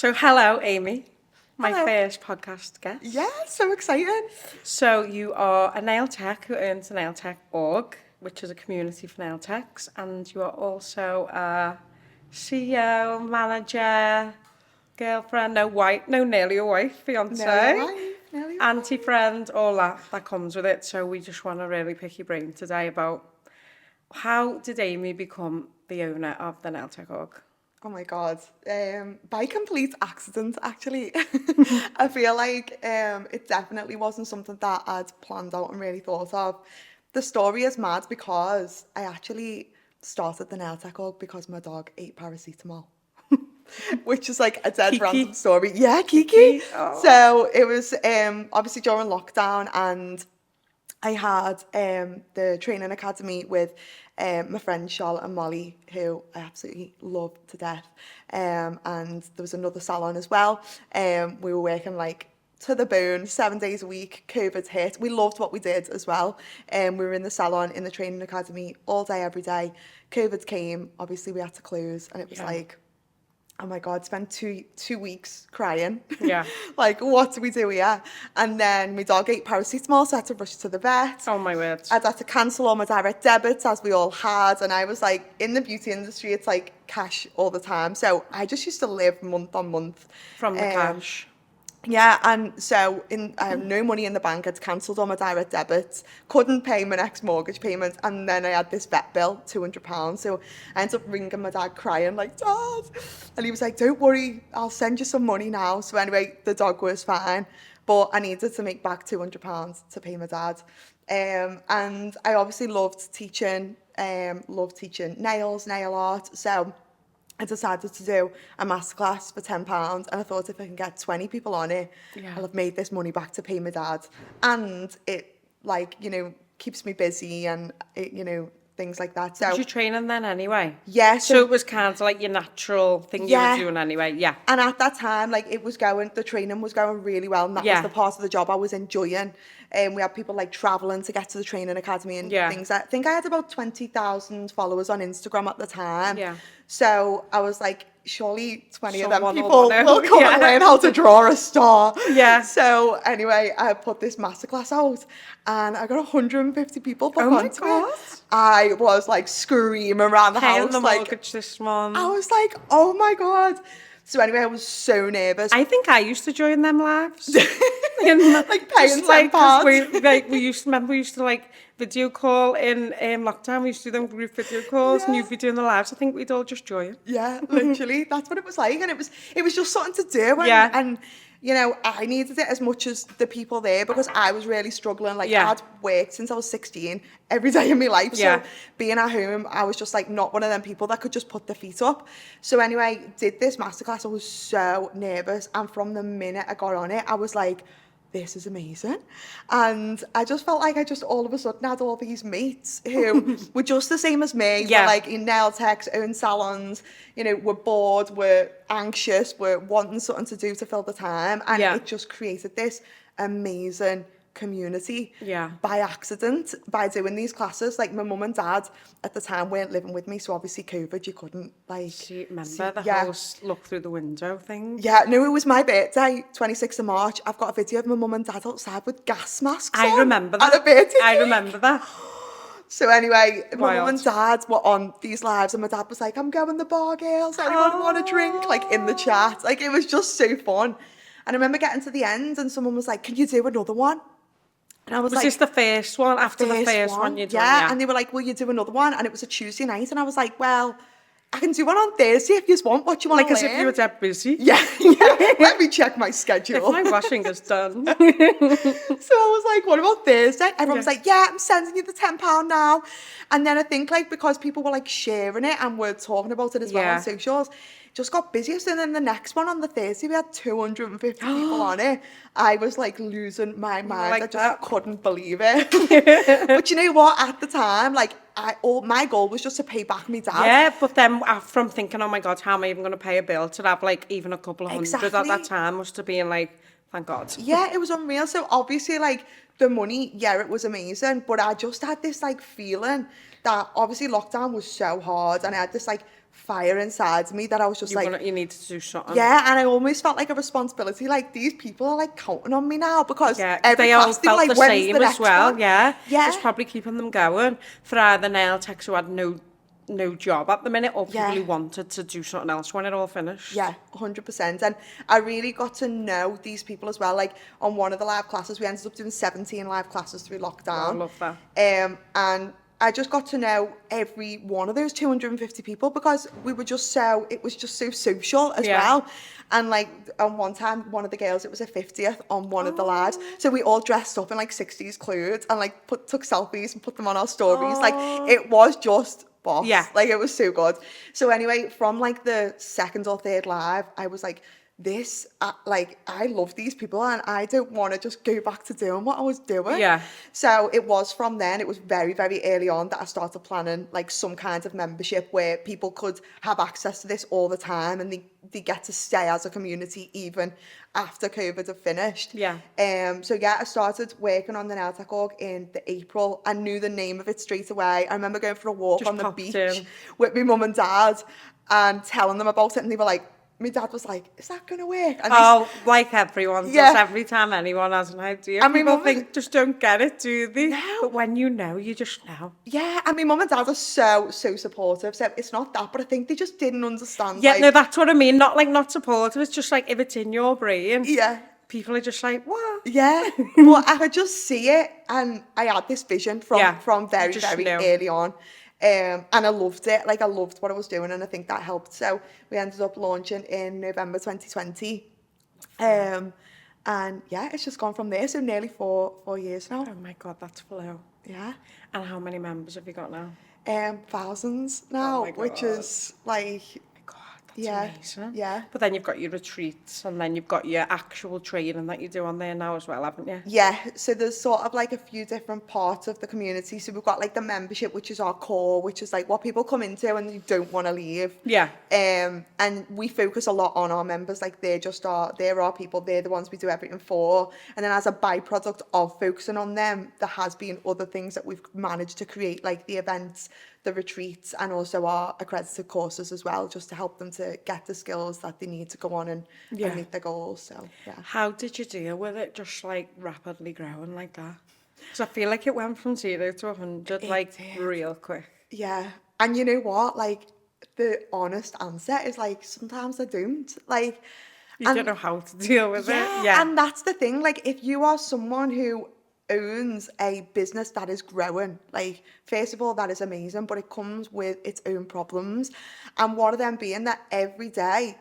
So, hello, Amy, my Hello. first podcast guest. Yeah, so exciting. So, you are a nail tech who owns a nail tech org, which is a community for nail techs, and you are also a CEO, manager, girlfriend, nearly a wife, Nearly fiance, alive, nearly auntie, alive. friend, all that comes with it. So, we just want to really pick your brain today about how did Amy become the owner of the nail tech org? Oh my God. By complete accident, actually. I feel like it definitely wasn't something that I'd planned out and really thought of. The story is mad because I actually started the nail tech org because my dog ate paracetamol. Which is like a dead Kiki. random story. Yeah, Kiki. Kiki, oh. So it was obviously during lockdown, and I had the training academy with my friends Charlotte and Molly, who I absolutely love to death. And there was another salon as well. We were working like to the bone, 7 days a week. COVID hit. We loved what we did as well. We were in the salon, in the training academy, all day, every day. COVID came. Obviously, we had to close, and it was like, oh my God, spent two weeks crying. Yeah. Like, what do we do here? And then my dog ate paracetamol, so I had to rush to the vet. Oh my word. I'd had to cancel all my direct debits, as we all had. And I was like, in the beauty industry, it's like cash all the time. So I just used to live month on month. From the cash. Yeah, and so I had no money in the bank. I'd cancelled all my direct debits, couldn't pay my next mortgage payment, and then I had this vet bill, £200. So I ended up ringing my dad, crying like, Dad, and he was like, don't worry, I'll send you some money now. So anyway, the dog was fine, but I needed to make back £200 to pay my dad. And I obviously loved teaching nails, nail art. So I decided to do a masterclass for £10, and I thought if I can get 20 people on it, I'll have made this money back to pay my dad. And it, like, keeps me busy and, things like that. So Was you training then anyway? yeah. So it was kind of like your natural thing you were doing anyway, yeah. And at that time, like, the training was going really well, and that was the part of the job I was enjoying. We had people like traveling to get to the training academy and things. I think I had about 20,000 followers on Instagram at the time. Yeah. So I was like, surely 20 of them Someone will people wanna- will come and learn how to draw a star. Yeah. So anyway, I put this masterclass out, and I got 150 people booked onto it. I was like screaming around the Paying house, the like, mortgage this month. I was like, oh my God. So anyway, I was so nervous. I think I used to join them lives. Like paying £10. We used to like video call in lockdown. We used to do them group video calls, and you'd be doing the lives. I think we'd all just join. Yeah, literally, that's what it was like, and it was just something to do. And I needed it as much as the people there, because I was really struggling. Like, I'd worked since I was 16 every day in my life. So being at home, I was just like not one of them people that could just put their feet up. So anyway, did this masterclass. I was so nervous, and from the minute I got on it, I was like, this is amazing. And I just felt like I just all of a sudden had all these mates who were just the same as me. Were like in nail techs, own salons, were bored, were anxious, were wanting something to do to fill the time. And it just created this amazing community by accident, by doing these classes. Like, my mum and dad at the time weren't living with me, so obviously COVID, you couldn't remember the house look through the window thing. Yeah, no, it was my birthday, 26th of March. I've got a video of my mum and dad outside with gas masks on. I remember that. And a birthday I cake. remember that. So anyway, my mum and dad were on these lives, and my dad was like, I'm going the bar, girls. Anyone want a drink? Like, in the chat. Like, it was just so fun. And I remember getting to the end, and someone was like, can you do another one? And I was like, this the first one? After the first one you done? Yeah, and they were like, will you do another one? And it was a Tuesday night, and I was like, well, I can do one on Thursday if you want. What do you want to learn? Like, as if you were that busy. Yeah. Let me check my schedule. If my washing is done. So I was like, what about Thursday? Everyone was like, yeah, I'm sending you the £10 now. And then I think, like, because people were like sharing it and were talking about it as well on socials, it just got busier. So then the next one on the Thursday, we had 250 people on it. I was like losing my mind. Like, I just couldn't believe it. But you know what? At the time, like, my goal was just to pay back my dad. Yeah, but then from thinking, oh my God, how am I even going to pay a bill, to have like even a couple of hundred at that time must have been like, thank God. Yeah, it was unreal. So obviously, like, the money, it was amazing. But I just had this like feeling that obviously lockdown was so hard, and I had this like fire inside of me that I was just you need to do something. Yeah, and I almost felt like a responsibility. Like, these people are like counting on me now because every they all class they were felt like, the when's same the as next well. one? Yeah, Yeah. it's probably keeping them going for either nail techs who had no job at the minute, or people who wanted to do something else when it all finished. Yeah, 100%. And I really got to know these people as well. Like, on one of the live classes, we ended up doing 17 live classes through lockdown. I love that. And I just got to know every one of those 250 people because it was just so social as well. And like, on one time, one of the girls, it was her 50th on one of the lives. So we all dressed up in like 60s clothes and like took selfies and put them on our stories. Like, it was just boss. Yeah. Like, it was so good. So anyway, from like the second or third live, I was like, I love these people and I don't want to just go back to doing what I was doing. Yeah. So it was from then, it was very, very early on that I started planning like some kind of membership where people could have access to this all the time and they get to stay as a community even after COVID had finished. Yeah. So yeah, I started working on the Nail Tech org in the April. I knew the name of it straight away. I remember going for a walk Just on the popped beach in. with my mum and dad and telling them about it, and they were like, my dad was like, is that going to work? And like everyone does, Yeah. every time anyone has an idea. And my People mum think, just don't get it, do they? No. But when you know, you just know. yeah, and my mum and dad are so supportive. So it's not that, but I think they just didn't understand. Yeah, like, no, that's what I mean. Not supportive. It's just like, if it's in your brain, Yeah. people are just like, what? Yeah, but I could just see it, and I had this vision from very, just very knew. early on. And I loved it. Like, I loved what I was doing, and I think that helped. So we ended up launching in November 2020. And yeah, it's just gone from there. So nearly four years now. Oh my God, that's flow. Yeah. And how many members have you got now? Thousands now, my which God. is like, God, that's Yeah, amazing. yeah. But then you've got your retreats, and then you've got your actual training that you do on there now as well, haven't you? yeah, so there's sort of like a few different parts of the community. So we've got like the membership, which is our core, which is like what people come into and you don't want to leave. Yeah. And we focus a lot on our members. Like, they're our people. They're the ones we do everything for. And then as a byproduct of focusing on them, there has been other things that we've managed to create, like the events, the retreats, and also our accredited courses as well, just to help them to get the skills that they need to go on and meet their goals. So yeah. How did you deal with it, just like rapidly growing like that? Because I feel like it went from 0 to 100 like real quick. Yeah. And you know what? Like, the honest answer is like, sometimes I don't. Like, You don't know how to deal with it. Yeah. And that's the thing. Like, if you are someone who owns a business that is growing, like, first of all, that is amazing, but it comes with its own problems. And one of them being that every day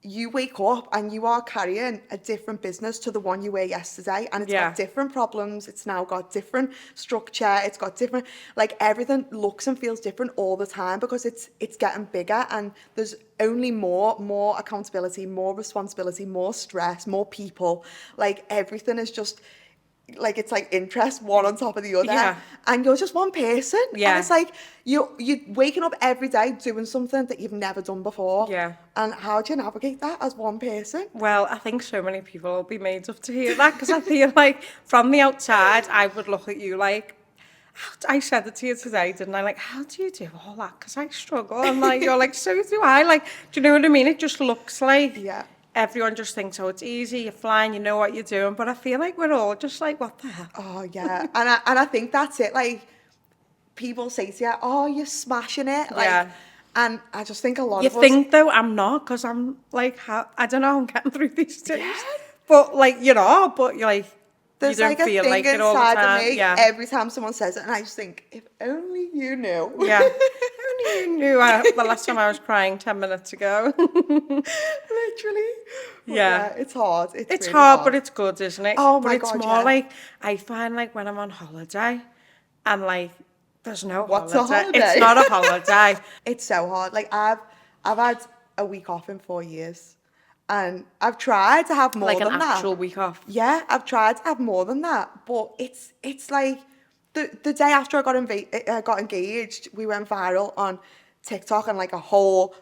you wake up and you are carrying a different business to the one you were yesterday, and it's got different problems. It's now got different structure. It's got different, like, everything looks and feels different all the time because it's getting bigger, and there's only more accountability, more responsibility, more stress, more people. Like, everything is just, like, it's like interest one on top of the other, and you're just one person. And it's like you're waking up every day doing something that you've never done before. And how do you navigate that as one person? Well, I think so many people will be made up to hear that, because I feel like from the outside I would look at you like, I said it to you today, didn't I? Like, how do you do all that? Because I struggle. And like, you're like, so do I. Like, do you know what I mean? It just looks like everyone just thinks, oh, it's easy, you're flying, you know what you're doing. But I feel like we're all just like, what the hell? Oh, yeah. and I think that's it. Like, people say to you, oh, you're smashing it. Like, and I just think a lot of us... You think, though, I'm not, because I'm like, I don't know how I'm getting through these days. But, like, you know, but you're like, there's you don't like feel a thing like it all the inside time. of me every time someone says it, and I just think, if only you knew. Yeah. Only you knew the last time I was crying 10 minutes ago. Literally. But yeah, it's hard. It's really hard, but it's good, isn't it? Oh, but my it's God, more like, I find like when I'm on holiday, and like, there's no What's holiday. a holiday? It's not a holiday. It's so hard. Like, I've had a week off in 4 years. And I've tried to have more like than an that. actual week off. Yeah, I've tried to have more than that. But it's like the day after I got engaged, we went viral on TikTok, and like a whole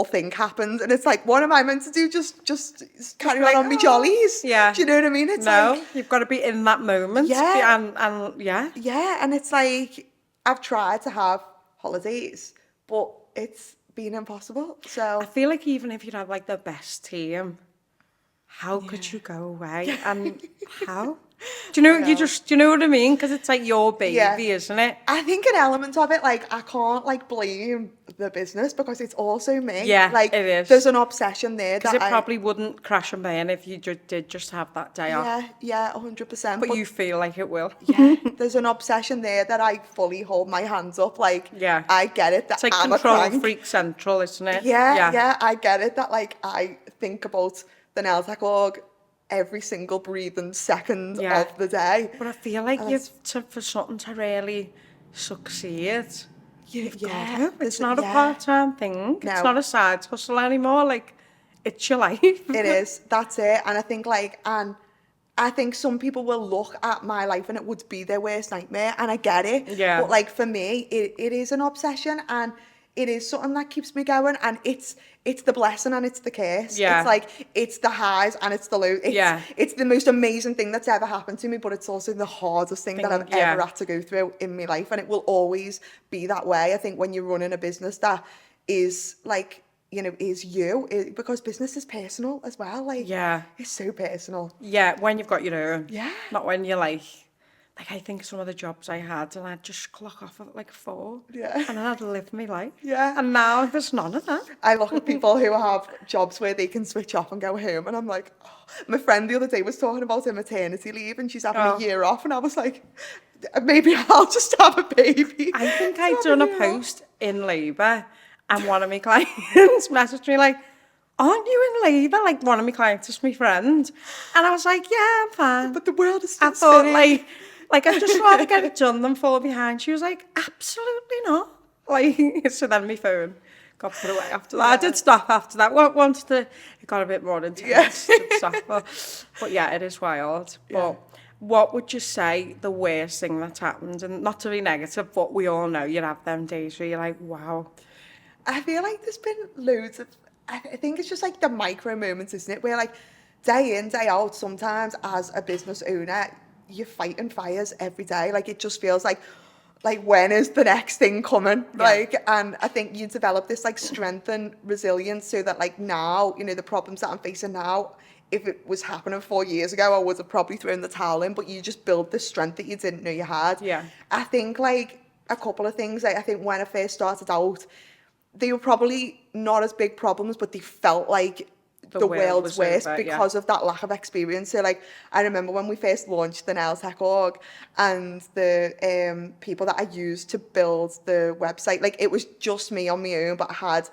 thing happened. And it's like, what am I meant to do? Just carry on my jollies? Yeah. Do you know what I mean? It's no, like, you've got to be in that moment. Yeah. And yeah. Yeah, and it's like, I've tried to have holidays, but it's been impossible. I So feel like even if you'd have like the best team, how could you go away? And how? Do you know, do you know what I mean? Because it's like your baby, isn't it? I think an element of it, like, I can't like blame the business because it's also me. Yeah, like, it is. There's an obsession there Because that it probably wouldn't crash and burn if you did just have that day off. Yeah, 100%. But you feel like it will. Yeah, there's an obsession there that I fully hold my hands up. Like, Yeah. I get it that It's like I'm a control crank. freak central, isn't it? Yeah, I get it that like I think about the nail tech org every single breathing second of the day. But I feel like And for something to really succeed, you've got to. It's there's- not a part-time thing. It's No. not a side hustle anymore. Like, it's your life. It is. That's it. And I think I think some people will look at my life and it would be their worst nightmare, and I get it. Yeah. But like for me, it is an obsession, and it is something that keeps me going, and it's the blessing and it's the curse. Yeah. It's like it's the highs and it's the lows. It's the most amazing thing that's ever happened to me, but it's also the hardest thing that I've ever had to go through in my life, and it will always be that way. I think when you're running a business that is like, you know, because business is personal as well. Like, it's so personal. Yeah, when you've got your own. Yeah. Not when you're like I think some of the jobs I had, and I'd just clock off at like 4. Yeah. And then I'd live my life. Yeah. And now there's none of that. I look at people who have jobs where they can switch off and go home, and I'm like, oh. My friend the other day was talking about her maternity leave, and she's having a year off, and I was like, maybe I'll just have a baby. I think I'd done a post in Labour, and one of my clients messaged me like, aren't you in Labour? Like, one of my clients is my friend. And I was like, yeah, I'm fine. But the world is still I thought, spinning. like I'd just rather get it done than fall behind. She was like, absolutely not. Like, so then my phone got put away after that. I did stop after that. Once it got a bit more intense, to stop. But yeah, it is wild. But what would you say the worst thing that's happened? And not to be negative, but we all know you have them days where you're like, wow. I feel like there's been loads of, I think it's just like the micro moments, isn't it? Where like day in, day out, sometimes as a business owner, you're fighting fires every day. Like, it just feels like when is the next thing coming? Like, and I think you develop this like strength and resilience so that like now, you know, the problems that I'm facing now, if it was happening 4 years ago, I would have probably thrown the towel in, but you just build this strength that you didn't know you had. Yeah. I think like a couple of things, like I think when I first started out, they were probably not as big problems, but they felt like the world's worst because of that lack of experience. So like, I remember when we first launched the Nail Tech org, and the people that I used to build the website, like it was just me on my own, but I had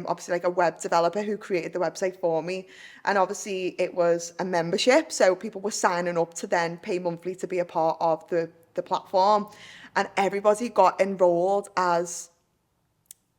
obviously like a web developer who created the website for me. And obviously it was a membership, so people were signing up to then pay monthly to be a part of the platform. And everybody got enrolled as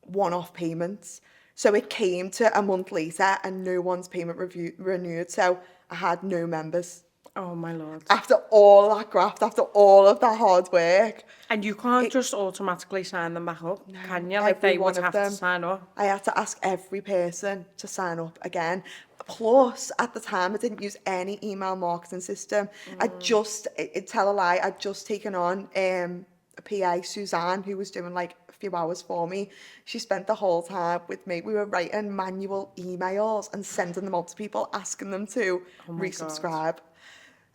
one-off payments. So it came to a month later and no one's payment renewed. So I had no members. Oh my Lord. After all that graft, after all of that hard work. And you can't just automatically sign them back up, can you? Like, they would have to sign up. I had to ask every person to sign up again. Plus, at the time, I didn't use any email marketing system. I'd tell a lie, I'd just taken on a PA, Suzanne, who was doing like a few hours for me. She spent the whole time with me. We were writing manual emails and sending them out to people, asking them to resubscribe.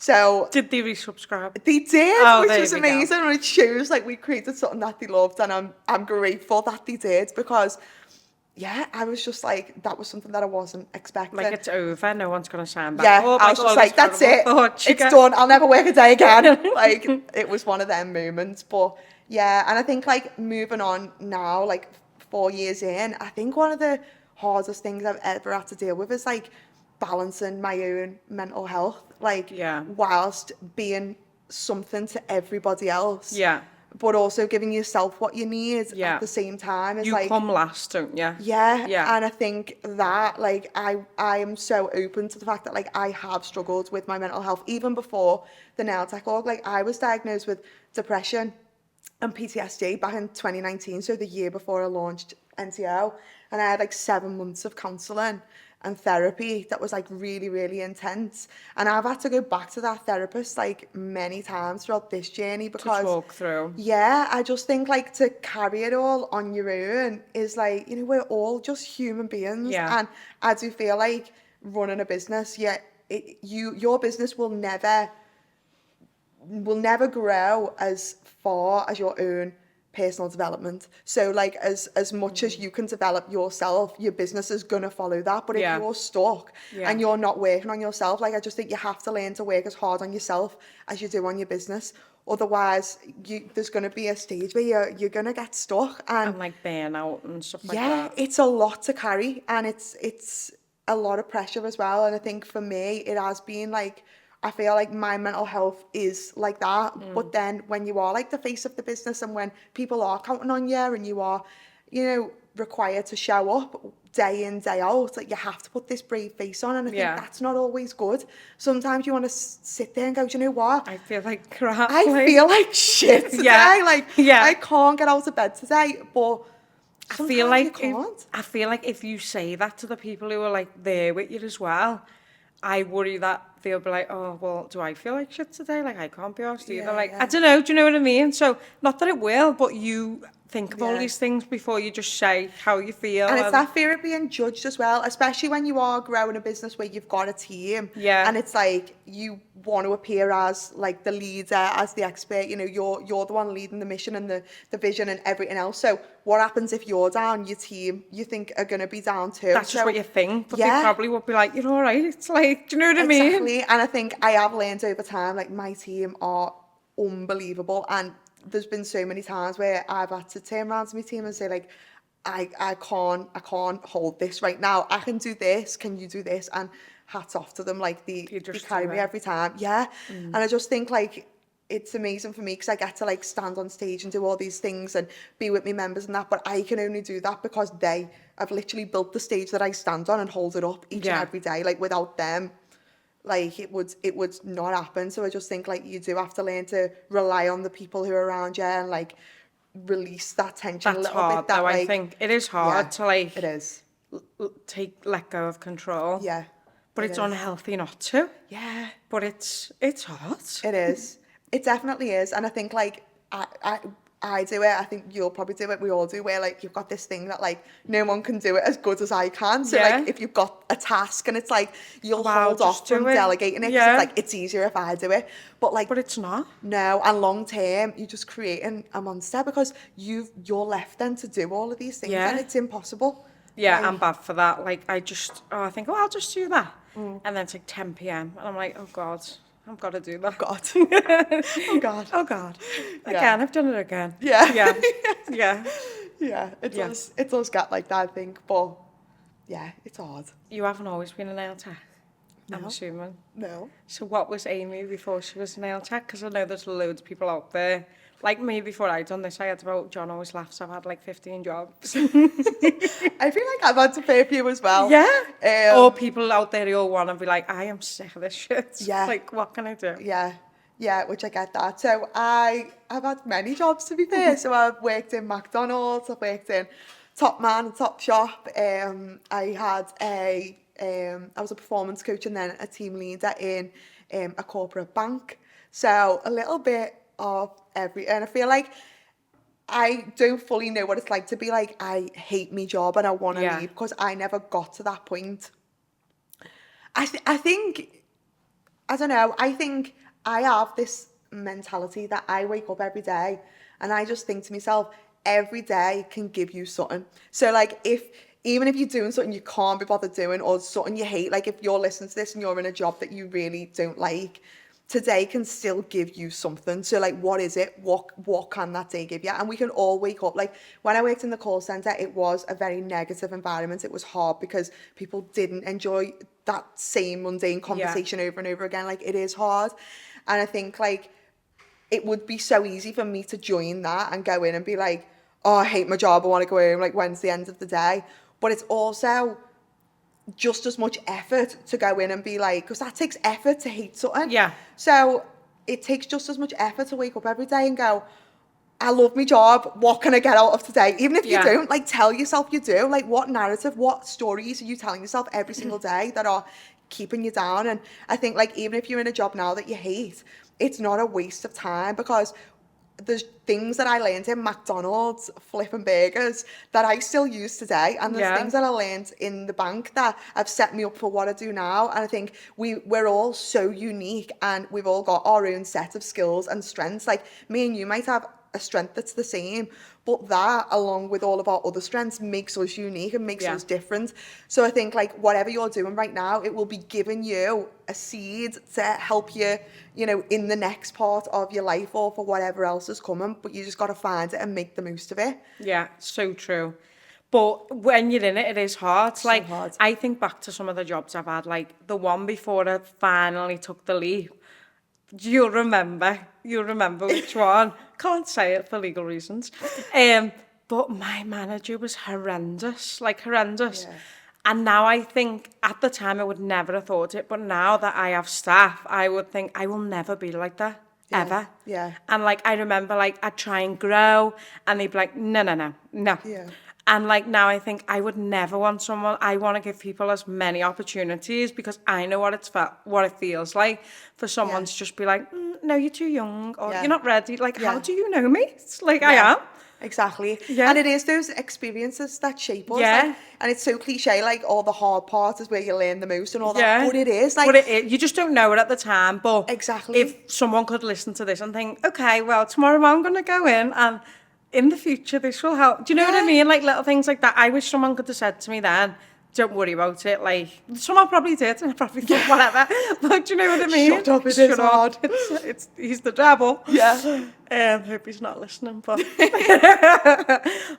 So did they resubscribe? They did, which was amazing. And it shows like we created something that they loved, and I'm grateful that they did, because I was just like, that was something that I wasn't expecting. Like, it's over, no one's going to sign back up. I was just like, that's it. It's done. I'll never work a day again. Like, it was one of them moments. But yeah, and I think like moving on now, like 4 years in, I think one of the hardest things I've ever had to deal with is like balancing my own mental health, like whilst being something to everybody else. Yeah. But also giving yourself what you need at the same time. You like, come last, don't you? Yeah. And I think that, like, I am so open to the fact that, like, I have struggled with my mental health. Even before the Nail Tech org, like, I was diagnosed with depression and PTSD back in 2019, so the year before I launched NTO. And I had, like, 7 months of counselling. and therapy that was like really, really intense. And I've had to go back to that therapist like many times throughout this journey because to talk through. Yeah, I just think like to carry it all on your own is like, you know, we're all just human beings. Yeah. And I do feel like running a business, your business will never grow as far as your own personal development. So like as much as you can develop yourself, your business is gonna follow that. But if you're stuck and you're not working on yourself, like I just think you have to learn to work as hard on yourself as you do on your business. Otherwise, there's gonna be a stage where you're gonna get stuck And like burnout and stuff like that. Yeah, it's a lot to carry, and it's a lot of pressure as well. And I think for me, it has been like, I feel like my mental health is like that. But then when you are like the face of the business and when people are counting on you and you are, you know, required to show up day in, day out, like you have to put this brave face on. And I think that's not always good. Sometimes you want to sit there and go, do you know what? I feel like crap. I feel like shit today. I can't get out of bed today. But I feel like if you say that to the people who are like there with you as well, I worry that they'll be like, oh, well, do I feel like shit today? Like, I can't be arsed either. Like, I don't know, do you know what I mean? So, not that it will, but you think of all these things before you just say how you feel. And it's that fear of being judged as well, especially when you are growing a business where you've got a team. Yeah. And it's like, you want to appear as like the leader, as the expert, you know, you're the one leading the mission and the vision and everything else. So what happens if you're down, your team, you think are going to be down too? That's just what you think, but they probably would be like, you're all right. It's like, do you know what I mean? Exactly. And I think I have learned over time, like my team are unbelievable. And there's been so many times where I've had to turn around to my team and say like, I can't hold this right now. I can do this. Can you do this? And hats off to them. Like they carry me every time. Yeah. And I just think like, it's amazing for me because I get to like stand on stage and do all these things and be with my members and that, but I can only do that because they have literally built the stage that I stand on and hold it up each and every day. Like without them, like it would not happen. So I just think like you do have to learn to rely on the people who are around you and like release that tension a little bit. Though, I think it is hard to like it is let go of control. Yeah. But it's unhealthy not to. Yeah. But it's hard. It is. It definitely is. And I think like I do it, I think you'll probably do it, we all do, where like you've got this thing that like no one can do it as good as I can. So like if you've got a task and it's like you'll hold off from delegating it because it's like it's easier if I do it. But it's not. No, and long term you're just creating a monster because you're left then to do all of these things and it's impossible. Yeah, like, I'm bad for that. Like I think, I'll just do that. And then it's like 10 p.m. and I'm like, oh God, I've got to do that. God. Oh God. Oh God. Again, I've done it again. Yeah. Yeah. It does get like that, I think. But yeah, it's hard. You haven't always been a nail tech, I'm assuming. No. So what was Amy before she was a nail tech? Because I know there's loads of people out there. Like me, before I done this, I had about, John always laughs, I've had like 15 jobs. I feel like I've had to pay a few as well. Yeah. Or people out there who all want to be like, I am sick of this shit. Yeah. Like, what can I do? Yeah. Yeah, which I get that. So I've had many jobs, to be fair. So I've worked in McDonald's, I've worked in Top Man and Top Shop. I was a performance coach and then a team leader in a corporate bank. So a little bit of and I feel like I don't fully know what it's like to be like, I hate my job and I want to leave, because I never got to that point. I think I have this mentality that I wake up every day and I just think to myself, every day can give you something. So like even if you're doing something you can't be bothered doing or something you hate, like if you're listening to this and you're in a job that you really don't like, today can still give you something. So like, what is it? What can that day give you? And we can all wake up. Like when I worked in the call center, it was a very negative environment. It was hard because people didn't enjoy that same mundane conversation over and over again. Like it is hard. And I think like it would be so easy for me to join that and go in and be like, oh, I hate my job, I want to go home, like when's the end of the day? But it's also just as much effort to go in and be like, because that takes effort to hate something. Yeah. So it takes just as much effort to wake up every day and go, I love my job. What can I get out of today? Even if you Yeah. don't, like, tell yourself you do. Like, what narrative, what stories are you telling yourself every single day that are keeping you down? And I think, like, even if you're in a job now that you hate, it's not a waste of time, because there's things that I learned in McDonald's flipping burgers that I still use today, and there's Yeah. things that I learned in the bank that have set me up for what I do now. And I think we're all so unique, and we've all got our own set of skills and strengths. Like, me and you might have a strength that's the same, but that, along with all of our other strengths, makes us unique and makes us different. So I think, like, whatever you're doing right now, it will be giving you a seed to help you, you know, in the next part of your life, or for whatever else is coming. But you just got to find it and make the most of it. Yeah, so true. But when you're in it, it is hard. So Like, hard. I think back to some of the jobs I've had, like the one before I finally took the leap. You'll remember which one. Can't say it for legal reasons. But my manager was horrendous, like horrendous. Yeah. And now I think, at the time I would never have thought it, but now that I have staff, I would think I will never be like that, ever. Yeah. And like, I remember like, I'd try and grow, and they'd be like, no. Yeah. And like, now I think I would never want someone, I want to give people as many opportunities, because I know what what it feels like for someone to just be like, no, you're too young, or you're not ready. Like, how do you know me? It's like, I am. Exactly. Yeah. And it is those experiences that shape us. Yeah. Like, and it's so cliche, like, all the hard part is where you learn the most and all that. Yeah. But it is, like... But it is, you just don't know it at the time. But Exactly. if someone could listen to this and think, okay, well, tomorrow I'm going to go in the future this will help. Do you know what I mean? Like, little things like that. I wish someone could have said to me then, don't worry about it. Like, someone probably did, and I probably thought, whatever. But do you know what I mean? Shut up, it is hard. He's the devil. Yeah. Hope he's not listening, but...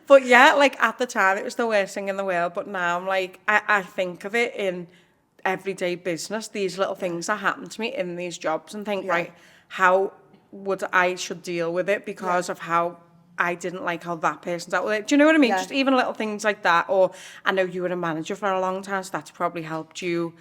But yeah, like, at the time, it was the worst thing in the world. But now I'm like, I think of it in everyday business, these little things that happen to me in these jobs, and think, right, how would I should deal with it because of how I didn't like how that person dealt with it. Do you know what I mean? Just even little things like that. Or I know you were a manager for a long time, so that's probably helped you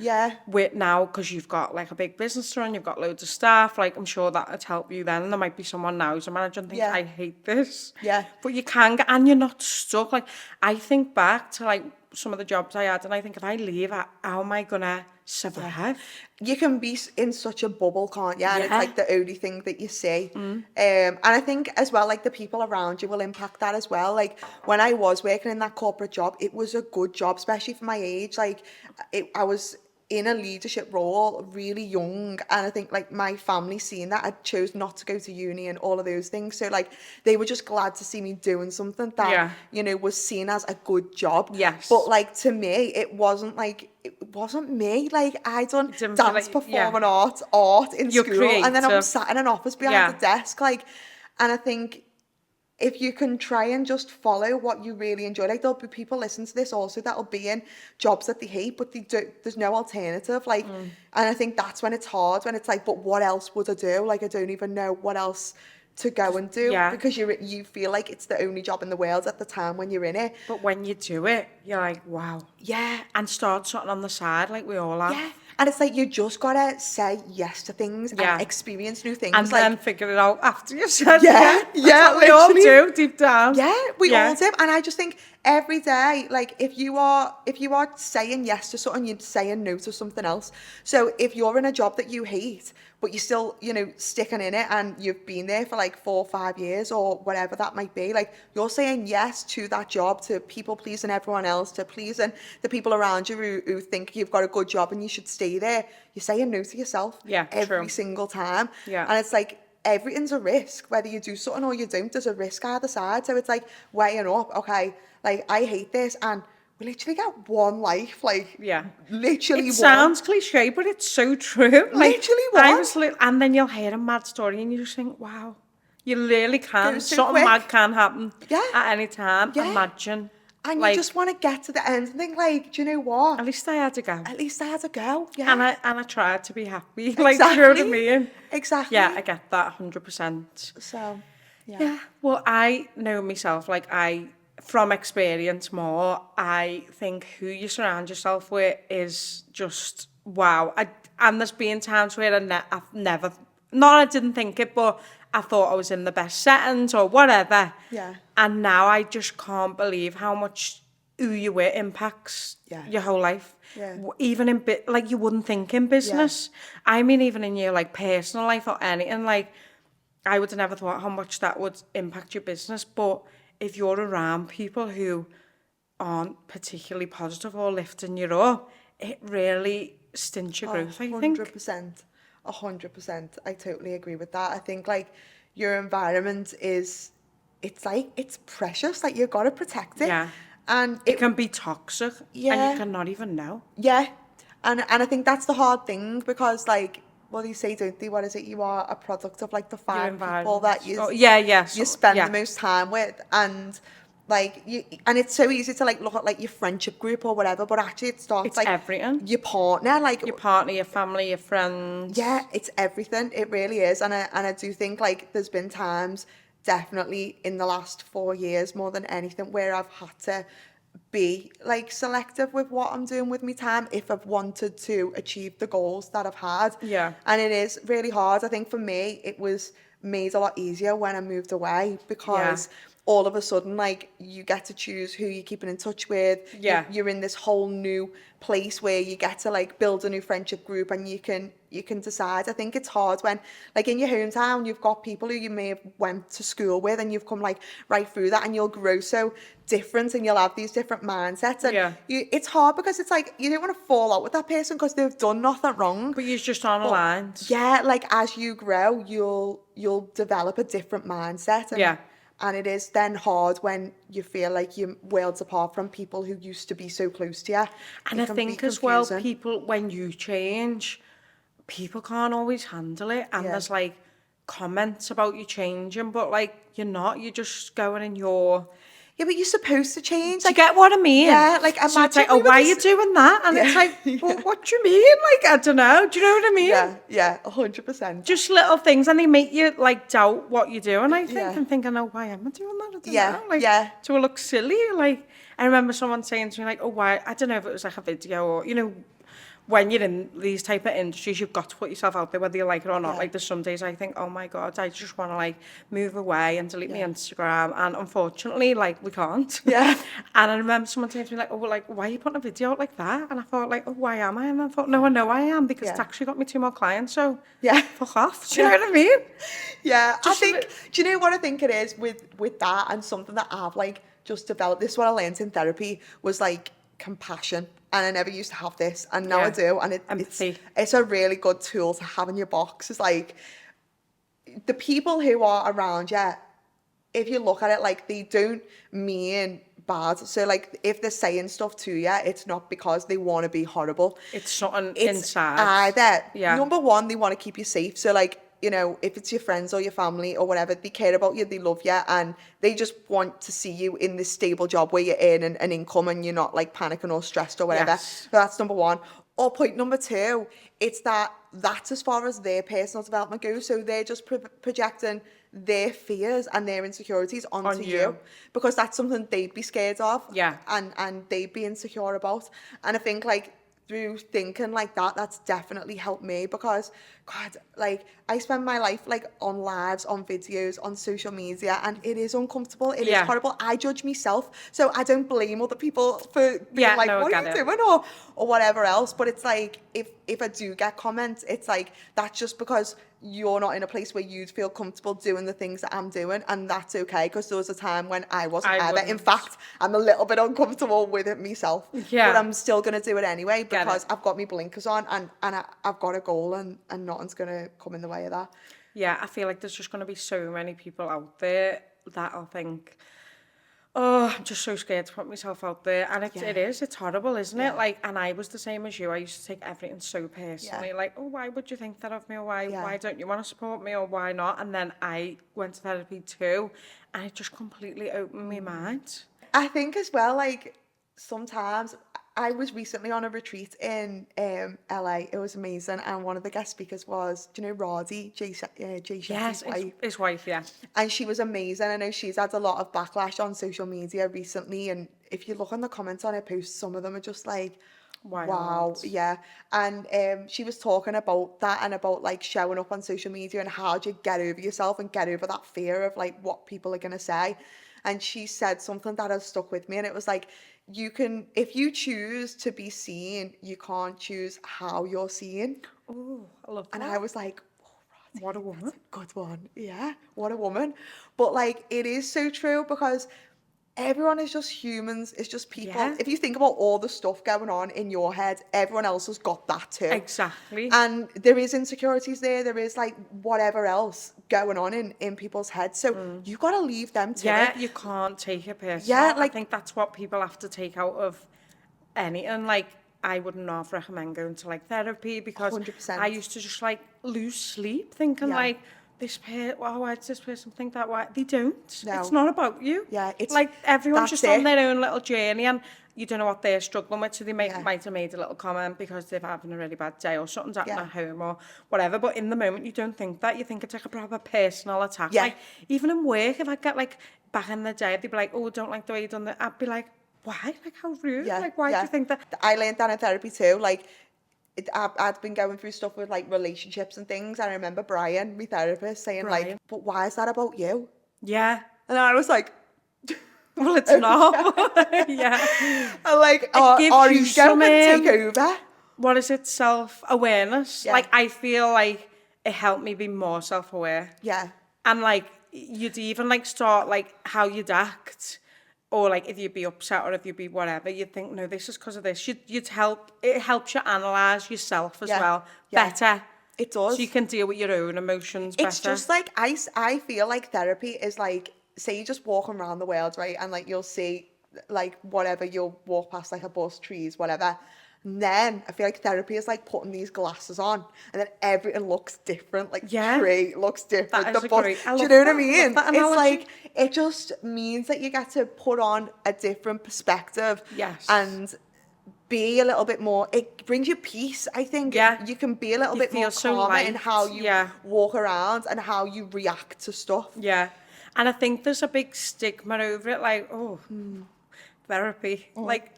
with now, because you've got like a big business to run, you've got loads of staff. Like, I'm sure that would help you then. And there might be someone now who's a manager and thinks, I hate this. Yeah. But you can get, and you're not stuck. Like, I think back to like some of the jobs I had, and I think, if I leave, how am I gonna survive? You can be in such a bubble, can't you? And it's like the only thing that you see. And I think as well, like, the people around you will impact that as well. Like, when I was working in that corporate job, it was a good job, especially for my age. Like, I was in a leadership role really young, and I think, like, my family seeing that, I chose not to go to uni and all of those things, so like, they were just glad to see me doing something that you know, was seen as a good job. But like, to me, it wasn't me. Like, I done dance, performing art in school, creative. And then I was sat in an office behind the desk, like, and I think if you can try and just follow what you really enjoy, like, there'll be people listening to this also that'll be in jobs that they hate, but there's no alternative. Like, and I think that's when it's hard, when it's like, but what else would I do? Like, I don't even know what else to go and do, because you feel like it's the only job in the world at the time when you're in it. But when you do it, you're like, wow. Yeah. And start something on the side, like we all have. Yeah. And it's like, you just gotta say yes to things and experience new things. And like, then figure it out after you said yeah, That's what we all do deep down. Yeah, we all do. And I just think every day, like, if you are saying yes to something, you're saying no to something else. So if you're in a job that you hate, but you're still, you know, sticking in it, and you've been there for like 4 or 5 years or whatever that might be, like, you're saying yes to that job, to people pleasing everyone else, to pleasing the people around you who think you've got a good job and you should stay there. You're saying no to yourself every single time. And it's like, everything's a risk. Whether you do something or you don't, there's a risk either side. So it's like weighing up, okay, like, I hate this, and we literally get one life, like, literally one. It sounds cliche, but it's so true. Like, literally one. And then you'll hear a mad story and you just think, wow, you really can. So Something quick. Mad can happen at any time. Imagine. And like, you just want to get to the end and think, like, do you know what? At least I had to go. At least I had to go, yeah. And I tried to be happy. Like, do you know what I mean? Exactly. Yeah, I get that 100%. So, yeah. Well, I know myself, like, from experience more, I think who you surround yourself with is just, wow. And there's been times where I've never, not I didn't think it, but I thought I was in the best settings or whatever. Yeah. And now I just can't believe how much who you were impacts your whole life. Yeah. Even in like you wouldn't think in business. I mean, even in your like personal life or anything, like I would have never thought how much that would impact your business. But if you're around people who aren't particularly positive or lifting you up, it really stints your growth, I think. 100%. 100%. I totally agree with that. I think like your environment is, it's precious. Like you've got to protect it. Yeah. And it can be toxic and you cannot even know. Yeah. And I think that's the hard thing because like, what do you say, don't they? What is it? You are a product of like the 5 people that you spend the most time with. And like and it's so easy to like look at like your friendship group or whatever, but actually it starts like everything. Your partner, like your partner, your family, your friends. Yeah, it's everything. It really is. And I do think like there's been times definitely in the last 4 years more than anything where I've had to be like selective with what I'm doing with my time if I've wanted to achieve the goals that I've had. Yeah. And it is really hard. I think for me it was made a lot easier when I moved away because all of a sudden like you get to choose who you're keeping in touch with. You're in this whole new place where you get to like build a new friendship group and you can decide. I think it's hard when like in your hometown you've got people who you may have went to school with and you've come like right through that and you'll grow so different and you'll have these different mindsets and it's hard because it's like you don't want to fall out with that person because they've done nothing wrong, but you're just on aligned. Like as you grow you'll develop a different mindset and it is then hard when you feel like you're worlds apart from people who used to be so close to you. And I think as well, people, when you change, people can't always handle it. And there's like comments about you changing, but like you're not, you're just going in your... Yeah, but you're supposed to change. Do you get what I mean? Yeah, like imagine. So it's like, oh, why are you doing that? And it's like, well, what do you mean? Like, I don't know. Do you know what I mean? Yeah, 100%. Just little things, and they make you like doubt what you're doing. I think and thinking, oh, why am I doing that? I don't know. Like, do I look silly? Like, I remember someone saying to me, like, oh, why? I don't know if it was like a video or when you're in these type of industries, you've got to put yourself out there, whether you like it or not. Like, there's some days I think, oh my God, I just want to like move away and delete my Instagram. And unfortunately, like, we can't. Yeah. And I remember someone saying to me, like, oh, well, like, why are you putting a video out like that? And I thought, like, oh, why am I? And I thought, no, I know I am because it's actually got me 2 more clients. So, fuck off. Do you know what I mean? Yeah. Just do you know what I think it is with that and something that I've like just developed? This is what I learned in therapy was like compassion. And I never used to have this, and now I do. And it's a really good tool to have in your box. It's like the people who are around you, if you look at it, like they don't mean bad. So like if they're saying stuff to you, it's not because they want to be horrible. It's something inside. Number one, they want to keep you safe. So like, if it's your friends or your family or whatever, they care about you, they love you, and they just want to see you in this stable job where you're in an income and you're not like panicking or stressed or whatever. So that's number one. Or point number two, it's that's as far as their personal development goes. So they're just projecting their fears and their insecurities onto you because that's something they'd be scared of. And they'd be insecure about. And I think like through thinking like that, that's definitely helped me because, God, like I spend my life like on lives, on videos, on social media, and it is uncomfortable. It is horrible. I judge myself, so I don't blame other people for being like, what are you doing or whatever else. But it's like if I do get comments, it's like that's just because you're not in a place where you'd feel comfortable doing the things that I'm doing, and that's okay because there was a time when I wasn't either. In fact, I'm a little bit uncomfortable with it myself, but I'm still going to do it anyway because I've got my blinkers on and I've got a goal and nothing's going to come in the way of that. Yeah, I feel like there's just going to be so many people out there that I'll think, oh, I'm just so scared to put myself out there. And it's horrible, isn't it? Like, and I was the same as you. I used to take everything so personally. Like, oh, why would you think that of me? Or why don't you want to support me? Or why not? And then I went to therapy too. And it just completely opened my mind. I think as well, like, sometimes I was recently on a retreat in LA. It was amazing. And one of the guest speakers was, do you know Roddy, Jay Shetty's wife? His wife, yeah. And she was amazing. I know she's had a lot of backlash on social media recently. And if you look on the comments on her posts, some of them are just like, Wow, yeah. And she was talking about that and about like showing up on social media and how do you get over yourself and get over that fear of like what people are gonna say. And she said something that has stuck with me, and it was like, you can, if you choose to be seen, you can't choose how you're seen. Oh, I love that. And I was like, oh, What a woman. that's a good one. Yeah, what a woman. But like, it is so true because everyone is just humans. It's just people. Yeah. If you think about all the stuff going on in your head, everyone else has got that too. Exactly. And there is insecurities there. There is like whatever else going on in people's heads. So you got to leave them to Yeah, it. you can't take it personal. Yeah, I like, think that's what people have to take out of anything. Like, I wouldn't half recommend going to like therapy because 100%. I used to just like lose sleep thinking Yeah. like, why does this person think that? Why? They don't. No. It's not about you. Yeah, it's like everyone's that's just on it. their own little journey, and you don't know what they're struggling with. So they Yeah. might have made a little comment because they're having a really bad day or something's happening Yeah. at home or whatever. But in the moment, you don't think that. You think it's like a proper personal attack. Yeah. Like even in work, if I get like back in the day, they'd be like, "Oh, don't like the way you done that." I'd be like, "Why? Like how rude? Yeah, Like why do yeah. you think that?" I learned that in therapy too. Like, I'd been going through stuff with like relationships and things. And I remember Brian, my therapist, saying Brian. like, "But why is that about you?" Yeah. And I was like, Well, it's not. Yeah. I'm like, gives are you you some, going to take over? What is it? Self-awareness. Yeah. Like I feel like it helped me be more self-aware. Yeah, And like you'd even like start like how you'd act, or like if you'd be upset or if you'd be whatever, you'd think, no, this is because of this. You'd help. It helps you analyze yourself as Yeah. well Yeah. better. it does. So you can deal with your own emotions better. It's just like, I feel like therapy is like, say you're just walking around the world, right? And like you'll see like whatever, you'll walk past like a bus, trees, whatever. And then I feel like therapy is like putting these glasses on and then everything looks different. Like Yeah. tree looks different. That is the a bus, great- I do you love know what that. I mean? Love that It's analogy. like, it just means that you get to put on a different perspective. Yes. And be a little bit more, it brings you peace, I think. Yeah. You can be a little You bit more feel so calmer in light. how you Yeah. walk around and how you react to stuff. Yeah. And I think there's a big stigma over it, like, oh, therapy. Like,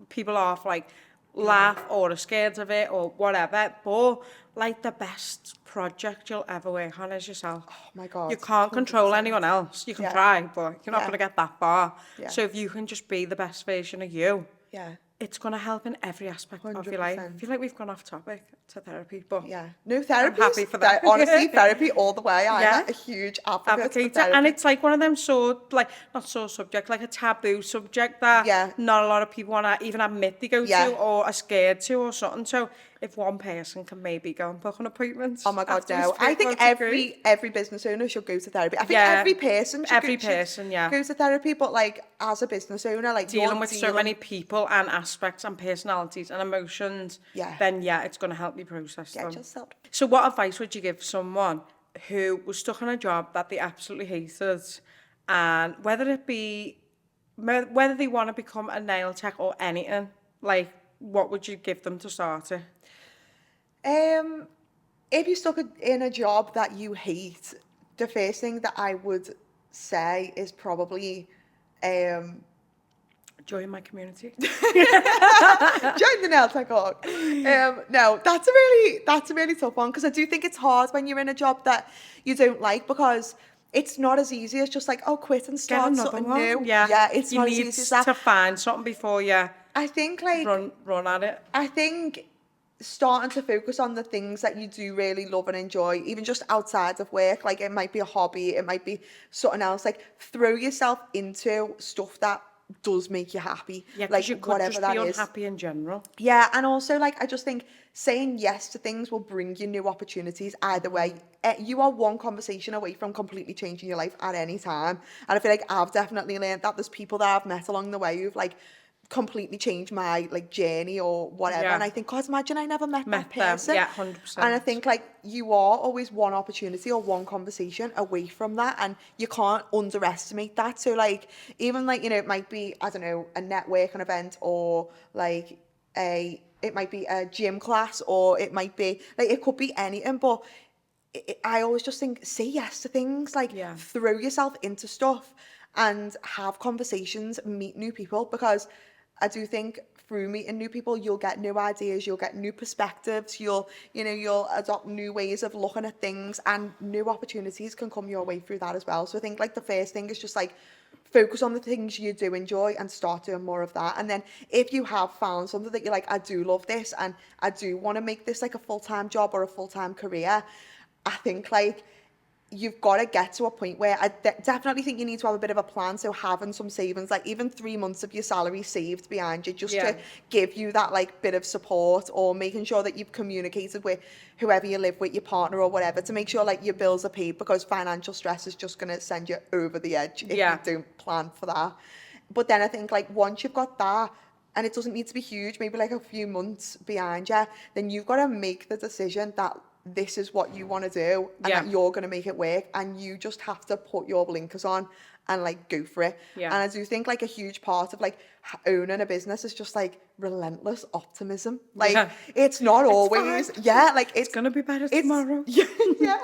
people are like, laugh or are scared of it or whatever. But, like, the best project you'll ever work on is yourself. Oh my God. You can't control 100%. anyone else. You can Yeah. try, but you're not Yeah. going to get that far. Yeah. So if you can just be the best version of you, Yeah. it's going to help in every aspect of your life. I 100%. feel like we've gone off topic to therapy, but Yeah. No, therapy. happy for that. Honestly, therapy all the way. I'm Yeah. a huge advocate for advocate it. therapy. And it's like one of them like not sore subject, like a taboo subject that Yeah. not a lot of people want to even admit they go Yeah. to or are scared to or something. So if one person can maybe go and book an appointment. Oh my God, after we no. speak I think about it, great. every business owner should go to therapy. I think Yeah. every person should Every go, person, yeah. go to therapy, but like as a business owner, like Dealing you're with so many people and aspects and personalities and emotions, Yeah. then yeah, it's going to help you process Get them. yourself. So what advice would you give someone who was stuck in a job that they absolutely hated, and whether they want to become a nail tech or anything, like what would you give them to start it? If you're stuck in a job that you hate, the first thing that I would say is probably Join my community. join the nail tech org. No, that's a really tough one, because I do think it's hard when you're in a job that you don't like, because it's not as easy as just like, oh, quit and Get start another something one. new. Yeah, it's you not as need easy as that. to find something before you I think like run at it. I think starting to focus on the things that you do really love and enjoy, even just outside of work, like it might be a hobby, it might be something else, like throw yourself into stuff that does make you happy, Yeah, like you could whatever just that be is. unhappy in general. Yeah, and also like I just think saying yes to things will bring you new opportunities either way. You are one conversation away from completely changing your life at any time, and I feel like I've definitely learned that. There's people that I've met along the way who've like completely changed my like journey or whatever, Yeah. and I think, God, imagine I never met that them, person. yeah, 100%. And I think like you are always one opportunity or one conversation away from that, and you can't underestimate that. So like even like, you know, it might be, I don't know, a networking event, or like it might be a gym class, or it might be like, it could be anything, but I always just think, say yes to things, like Yeah. throw yourself into stuff and have conversations, meet new people, because I do think through meeting new people, you'll get new ideas, you'll get new perspectives, you'll adopt new ways of looking at things, and new opportunities can come your way through that as well. So I think like the first thing is just like focus on the things you do enjoy and start doing more of that. And then if you have found something that you're like, I do love this and I do want to make this like a full-time job or a full-time career, I think like you've got to get to a point where I definitely think you need to have a bit of a plan. So having some savings, like even 3 months of your salary saved behind you, just to give you that like bit of support, or making sure that you've communicated with whoever you live with, your partner or whatever, to make sure like your bills are paid, because financial stress is just going to send you over the edge if you don't plan for that. But then I think like once you've got that, and it doesn't need to be huge, maybe like a few months behind you, then you've got to make the decision that this is what you want to do, and that you're going to make it work, and you just have to put your blinkers on and like go for it. And I do think like a huge part of like owning a business is just like relentless optimism. Like it's not always, like it's gonna be better tomorrow. Yeah,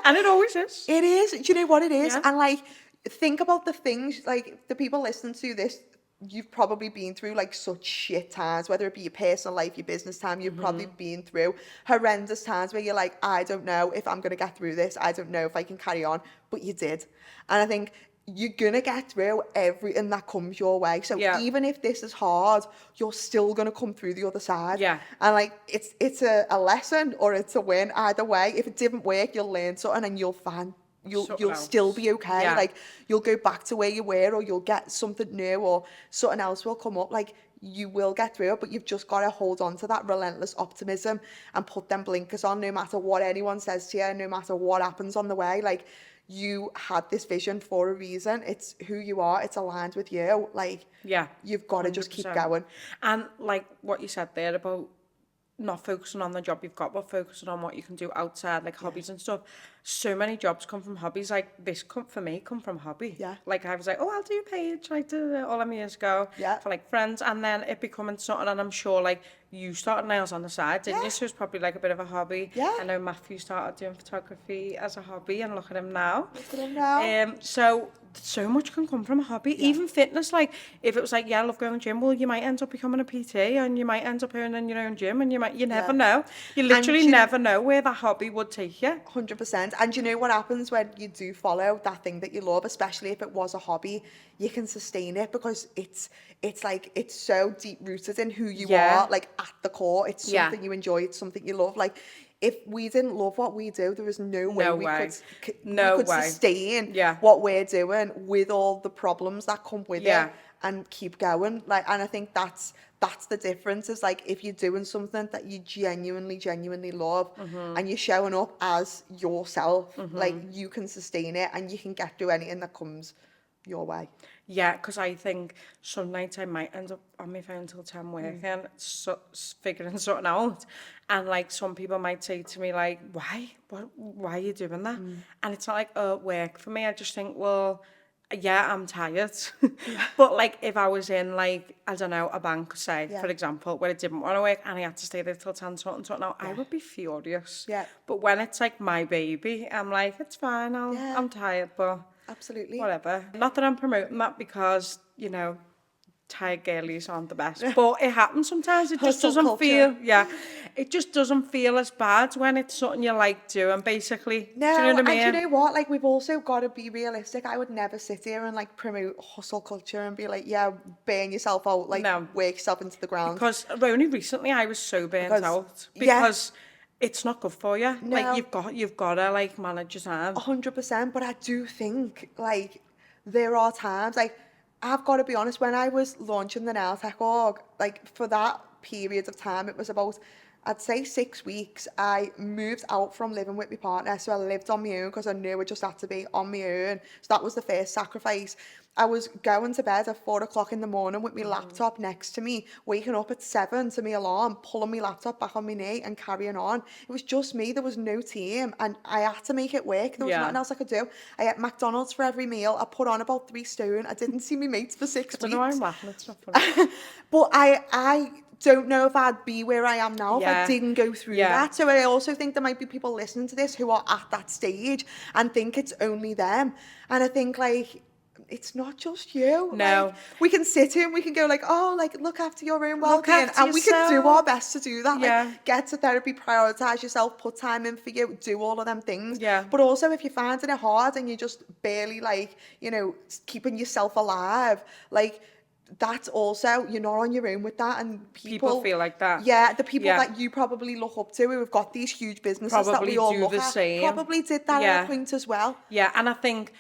and it always is. It is. Do you know what it is? And like think about the things, like the people listening to this, you've probably been through like such shit times, whether it be your personal life, your business time, you've probably been through horrendous times where you're like, I don't know if I'm going to get through this. I don't know if I can carry on, but you did. And I think you're going to get through everything that comes your way. So even if this is hard, you're still going to come through the other side. And like, it's a lesson or it's a win either way. If it didn't work, you'll learn something and you'll find you'll still be okay. Like you'll go back to where you were, or you'll get something new, or something else will come up. Like you will get through it, but you've just got to hold on to that relentless optimism and put them blinkers on, no matter what anyone says to you, no matter what happens on the way. Like you had this vision for a reason. It's who you are. It's aligned with you. Like you've got to just keep going. And like what you said there about not focusing on the job you've got, but focusing on what you can do outside, like hobbies and stuff. So many jobs come from hobbies. Like this come from hobby. Like I was like, oh, I'll do a page. I did it all them years ago for like friends, and then it becoming something. And I'm sure like you started nails on the side, didn't you? So it's probably like a bit of a hobby. I know Matthew started doing photography as a hobby, and look at him now. So much can come from a hobby. Even fitness, like if it was like, I love going to the gym, well, you might end up becoming a PT, and you might end up owning your own gym, and you never know. You literally never know where that hobby would take you. 100%. And you know what happens when you do follow that thing that you love, especially if it was a hobby, you can sustain it, because it's like it's so deep rooted in who you are, like at the core. It's something you enjoy, it's something you love. Like if we didn't love what we do, there is no way we could sustain what we're doing with all the problems that come with it and keep going. Like, and I think that's the difference, is like if you're doing something that you genuinely love and you're showing up as yourself, like you can sustain it and you can get through anything that comes your way. Yeah, because I think some nights I might end up on my phone till 10 working, figuring something out. And like some people might say to me like, why are you doing that? And it's not like, work for me. I just think, well, I'm tired. But like if I was in like, I don't know, a bank, say, for example, where I didn't want to work and I had to stay there till 10 something now, I would be furious. But when it's like my baby, I'm like, it's fine, I'm tired, but absolutely whatever. Not that I'm promoting that, because tired girlies aren't the best, but it happens sometimes. It just doesn't feel it just doesn't feel as bad when it's something you like doing, basically. No, do you know what I mean? And you know what, like we've also got to be realistic. I would never sit here and like promote hustle culture and be like, burn yourself out, like work yourself into the ground. Because only recently I was so burnt out because it's not good for you. No. Like you've got to like manage your time. 100%. But I do think like there are times, like I've got to be honest, when I was launching the Nail Tech org, like for that period of time, it was about, I'd say 6 weeks, I moved out from living with my partner. So I lived on my own because I knew I just had to be on my own. So that was the first sacrifice. I was going to bed at 4 o'clock in the morning with my laptop next to me, waking up at 7 to my alarm, pulling my laptop back on my knee and carrying on. It was just me. There was no team and I had to make it work. There was nothing else I could do. I ate McDonald's for every meal. I put on about 3 stone. I didn't see my mates for 6 weeks. I don't know why I'm laughing. It's not funny. But I don't know if I'd be where I am now if I didn't go through that. So I also think there might be people listening to this who are at that stage and think it's only them. And I think like, it's not just you. No. Like, we can sit here and we can go like, oh, like, look after your own well-being. after And we can do yourself. our best to do that. Yeah. Like, get to therapy, prioritise yourself, put time in for you, do all of them things. Yeah. But also, if you're finding it hard and you're just barely, like, you know, keeping yourself alive, like, that's also, you're not on your own with that. And People feel like that. Yeah, the people that you probably look up to who have got these huge businesses that we all look at probably did that at a point as well. Yeah, and I think,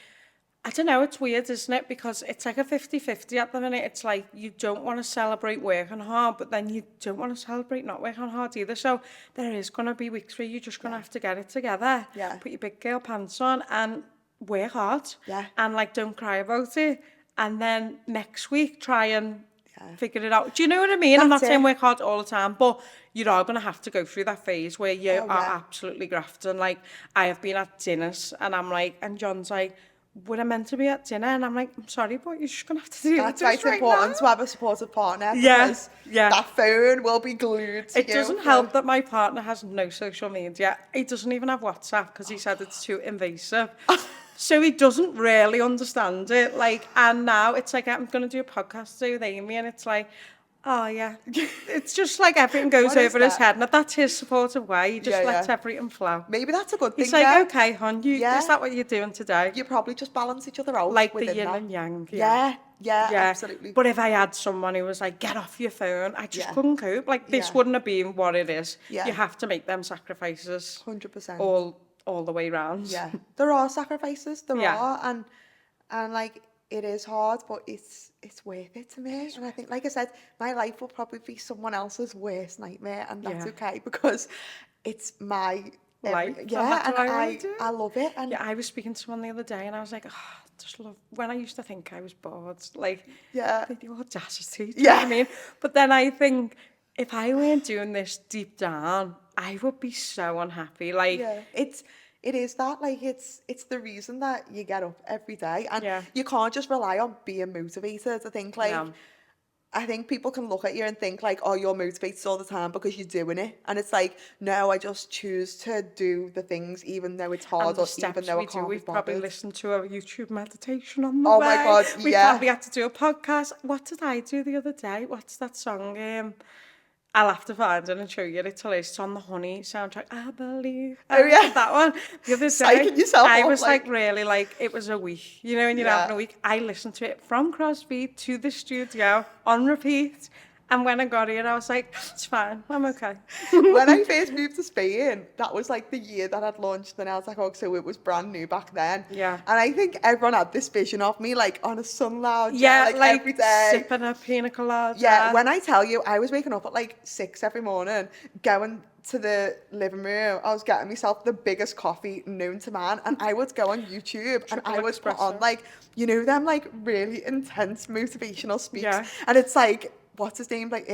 I don't know, it's weird, isn't it? Because it's like a 50-50 at the minute. It's like you don't want to celebrate working hard, but then you don't want to celebrate not working hard either. So there is going to be weeks where you're just going to have to get it together. Yeah. Put your big girl pants on and work hard. Yeah. And like, don't cry about it. And then next week, try and figure it out. Do you know what I mean? I'm not saying work hard all the time, but you are going to have to go through that phase where you are absolutely grafting. Like, I have been at dinners and I'm like, and John's like, we're meant to be at dinner, and I'm like, I'm sorry, but you're just gonna have to do That's this why it's right important now. to have a supportive partner. Yeah, Because yeah. that phone will be glued to It you. doesn't help that my partner has no social media. He doesn't even have WhatsApp because he said it's too invasive. So he doesn't really understand it. Like, and now it's like, I'm gonna do a podcast today with Amy, and it's like, oh yeah, it's just like everything goes over his head, and that's his supportive way. He just lets everything flow. Maybe that's a good thing. He's like, okay, hon, is that what you're doing today? You probably just balance each other out, like the yin and yang. Yeah, absolutely. But if I had someone who was like, get off your phone, I just couldn't cope. Like, this wouldn't have been what it is. Yeah. You have to make them sacrifices. 100%. All the way round. Yeah, there are sacrifices. There are, and like, it is hard, but it's worth it to me. And I think, like I said, my life will probably be someone else's worst nightmare, and that's okay because it's my life. And I love it. And I was speaking to someone the other day, and I was like, oh, just love when I used to think I was bored. Like, the audacity. Do you know what I mean? But then I think, if I weren't doing this deep down, I would be so unhappy. Like, it is that, like, it's the reason that you get up every day, and you can't just rely on being motivated. I think, like, I think people can look at you and think like, oh, you're motivated all the time because you're doing it, and it's like, no, I just choose to do the things even though it's hard, or even though I can't be We've bothered. probably listened to a YouTube meditation on the way. Oh my God, we probably had to do a podcast. What did I do the other day? What's that song? I'll have to find it and show you. It's on the Honey soundtrack. I believe. That one. The other day, I was like really like, it was a week. You know, when you're having a week, I listened to it from Crosby to the studio on repeat. And when I got here, I was like, it's fine, I'm okay. When I first moved to Spain, that was like the year that I'd launched the Nails Like Hog, so it was brand new back then. Yeah. And I think everyone had this vision of me, like, on a sun lounge, like every day. Sipping a pina colada. Yeah, when I tell you, I was waking up at like 6 every morning, going to the living room, I was getting myself the biggest coffee known to man, and I would go on YouTube and I would put on, like, you know, them like really intense motivational speaks, and it's like, what's his name? Like,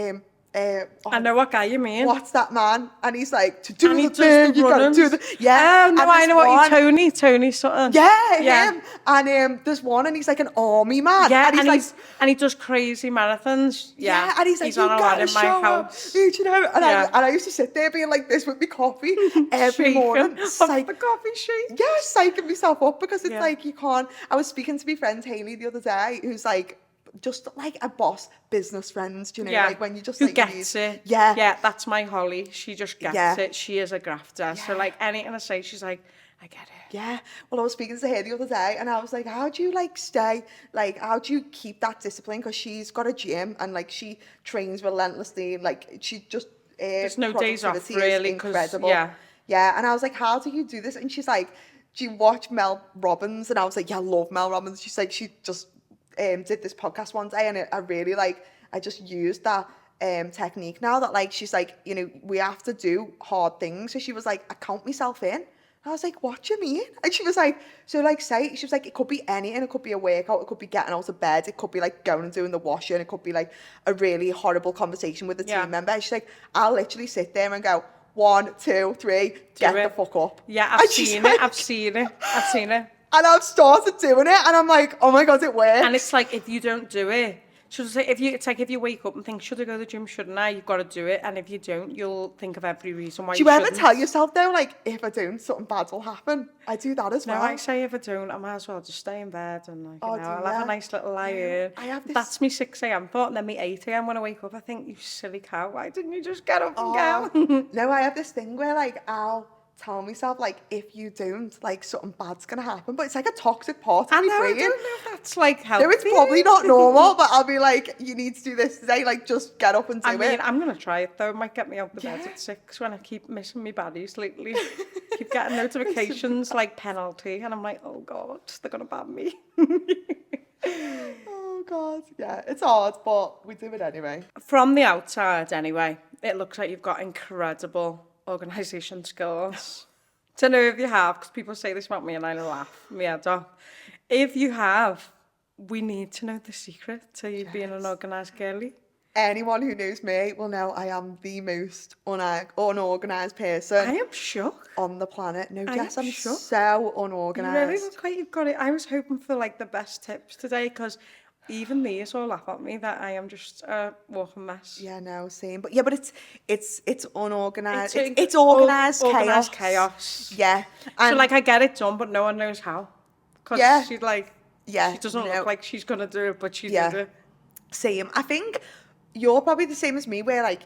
I know what guy you mean. What's that man? And he's like, to do the thing, you gotta do the... Yeah. Oh, no, I know what you... Tony Sutton. Yeah, him. And there's one, and he's like an army man. Yeah, and he's like... And he does crazy marathons. Yeah, and he's like, he's on a lot in my house. You know? And, I used to sit there being like this with my coffee every morning. The coffee sheet. Yeah, psyching myself up, because it's like, you can't... I was speaking to my friend Hayley the other day, who's like, just like a boss business friends, you know, like when you just who gets it. Yeah, that's my Holly. She just gets it. She is a grafter. So like anything I say, she's like, I get it. Yeah. Well, I was speaking to her the other day, and I was like, how do you like stay, like, how do you keep that discipline? Because she's got a gym, and like she trains relentlessly, like she just there's no days off really, incredible. And I was like, how do you do this? And she's like, do you watch Mel Robbins? And I was like, yeah, I love Mel Robbins. She's like, she just did this podcast one day, and I really like, I just used that technique now, that like, she's like, you know, we have to do hard things. So she was like, I count myself in. I was like, what do you mean? And she was like, so like, say, she was like, it could be anything. It could be a workout. It could be getting out of bed. It could be like going and doing the washing. It could be like a really horrible conversation with a team member. And she's like, I'll literally sit there and go, 1, 2, 3, get the fuck up. Yeah, I've seen it. And I've started doing it, and I'm like, oh my God, it works. And it's like, if you don't do it, She'll say, it's like if you wake up and think, should I go to the gym, shouldn't I? You've got to do it. And if you don't, you'll think of every reason why Do you you ever shouldn't. tell yourself though, like, if I don't, something bad will happen? I do that as well. No, I say if I don't, I might as well just stay in bed and like, Oh, I'll have a nice little lie in. I have this... That's me 6 a.m. thought, and then me 8 a.m. when I wake up, I think, you silly cow, why didn't you just get up and go? No, I have this thing where like I'll tell myself like if you don't, like something bad's gonna happen, but it's like a toxic part of my brain. I don't know if that's like healthy. No, it's probably not normal, but I'll be like, you need to do this today, like just get up and do it. I'm gonna try it though. It might get me out the bed at 6 when I keep missing my baddies lately. Keep getting notifications like penalty, and I'm like, oh god, they're gonna ban me. Oh god, yeah, it's hard, but we do it anyway. From the outside, anyway, it looks like you've got incredible organisation skills. To know if you have, because people say this about me and I laugh my head off. If you have, we need to know the secret to you being an organised girly. Anyone who knows me will know I am the most unorganised person. I am shocked. On the planet. No, Jess, I'm shocked. so unorganised. You really look like you've got it. I was hoping for like the best tips today, because even these all laugh at me that I am just a walking mess. Yeah, no, same. But yeah, but it's unorganised. It's organised chaos. Yeah. And so like I get it done, but no one knows how. Because she's like, she doesn't look like she's going to do it, but she did it. Same. I think you're probably the same as me, where like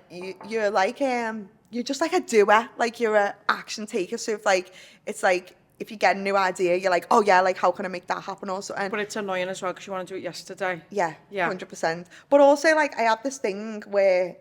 you're like, you're just like a doer, like you're a action taker. So if like, it's like, if you get a new idea, you're like, oh yeah, like how can I make that happen or something. But it's annoying as well because you want to do it yesterday. Yeah, 100%. But also like I have this thing where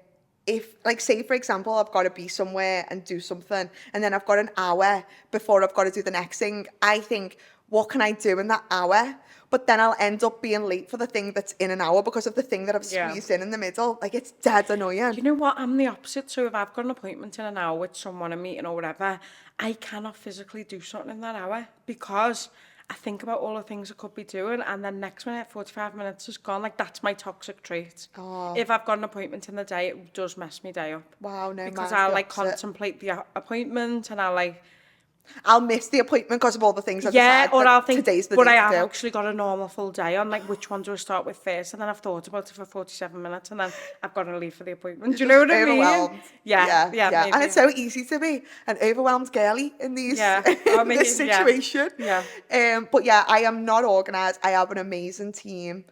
if like, say for example, I've got to be somewhere and do something, and then I've got an hour before I've got to do the next thing, I think, what can I do in that hour? But then I'll end up being late for the thing that's in an hour because of the thing that I've squeezed in the middle. Like, it's dead annoying. You know what? I'm the opposite. So if I've got an appointment in an hour with someone, a meeting or whatever, I cannot physically do something in that hour because I think about all the things I could be doing, and then next minute, 45 minutes is gone. Like, that's my toxic trait. Oh. If I've got an appointment in the day, it does mess me day up. Wow, no, because I'll like contemplate the appointment, and I'll miss the appointment because of all the things I've decided. Or I'll think, today's the but day I have to do. actually got a normal full day on, like which one do I start with first? And then I've thought about it for 47 minutes, and then I've got to leave for the appointment. Do you know what I mean? Overwhelmed. Yeah. Maybe, and it's so easy to be an overwhelmed girly in these in this situation. But yeah, I am not organised. I have an amazing team.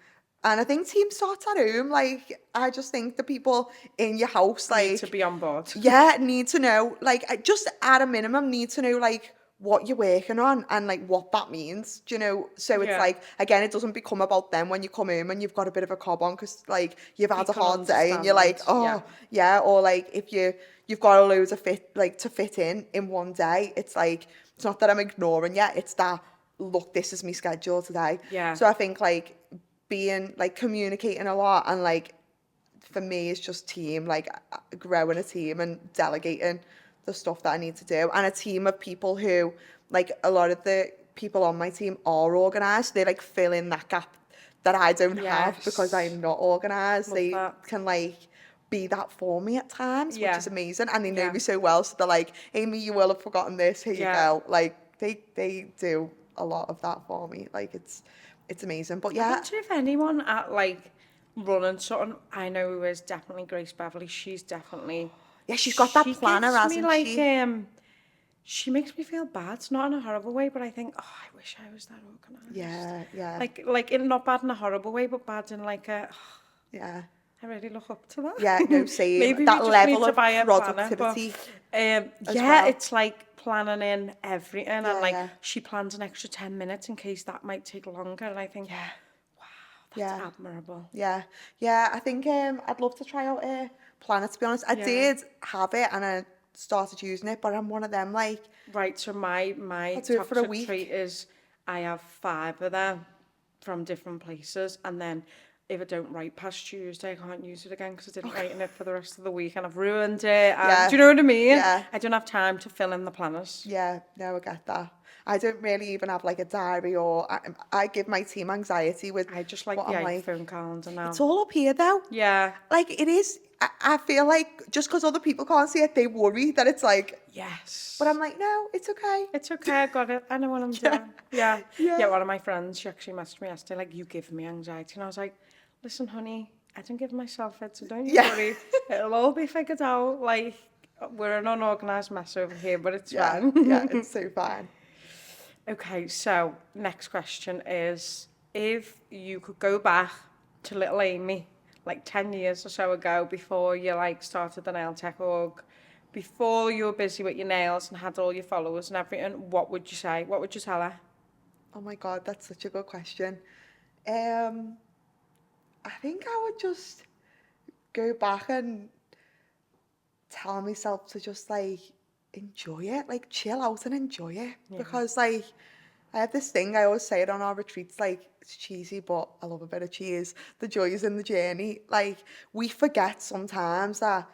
And I think team starts at home. Like, I just think the people in your house, like, need to be on board. Yeah, need to know, like, just at a minimum, need to know, like, what you're working on and, like, what that means, do you know? So it's like, again, it doesn't become about them when you come home and you've got a bit of a cob on because, like, you've had a hard day and you're like, or, like, if you've got a load of to fit in one day, it's like, it's not that I'm ignoring you, it's that, look, this is my schedule today. Yeah. So I think, like, being like communicating a lot, and like for me it's just team, like growing a team and delegating the stuff that I need to do, and a team of people who, like, a lot of the people on my team are organised. They like fill in that gap that I don't have because I'm not organised. They can like be that for me at times, which is amazing, and they know me so well, so they're like, Amy, you will have forgotten this, here you go. Like they do a lot of that for me. Like, it's amazing. But yeah, I wonder if anyone at like running something, I know who is definitely Grace Beverly. She's definitely she's got that planner, hasn't like, she? She makes me feel bad, not in a horrible way, but I think, oh, I wish I was that organised. Yeah. Like in, not bad in a horrible way, but bad in like a. Yeah. I really look up to that. Yeah, no, same. Maybe that we just level need to of buy a productivity. Planner, but, it's like planning in everything, and like she plans an extra 10 minutes in case that might take longer, and I think, wow, that's admirable. Yeah, I think I'd love to try out a planner, to be honest. I did have it and I started using it, but I'm one of them like... Right, so my toxic trait is I have 5 of them from different places, and then if I don't write past Tuesday, I can't use it again because I didn't write in it for the rest of the week and I've ruined it. Do you know what I mean? Yeah. I don't have time to fill in the planners. Yeah, no, I get that. I don't really even have like a diary, or I give my team anxiety with... I just like the iPhone calendar now. It's all up here though. Yeah. Like, it is... I feel like just because other people can't see it, they worry that it's like... Yes. But I'm like, no, it's okay. It's okay, I got it. I know what I'm doing. Yeah, one of my friends, she actually messaged me yesterday, like, you give me anxiety. And I was like, listen, honey, I don't give myself it, so don't you worry. It'll all be figured out. Like, we're an unorganised mess over here, but it's fine. Yeah, it's so fine. Okay, so next question is, if you could go back to little Amy, like 10 years or so ago, before you like started the nail tech org, before you were busy with your nails and had all your followers and everything, what would you say? What would you tell her? Oh my God, that's such a good question. I think I would just go back and tell myself to just like enjoy it, like chill out and enjoy it. Because like I have this thing, I always say it on our retreats, like it's cheesy, but I love a bit of cheese. The joy is in the journey. Like we forget sometimes that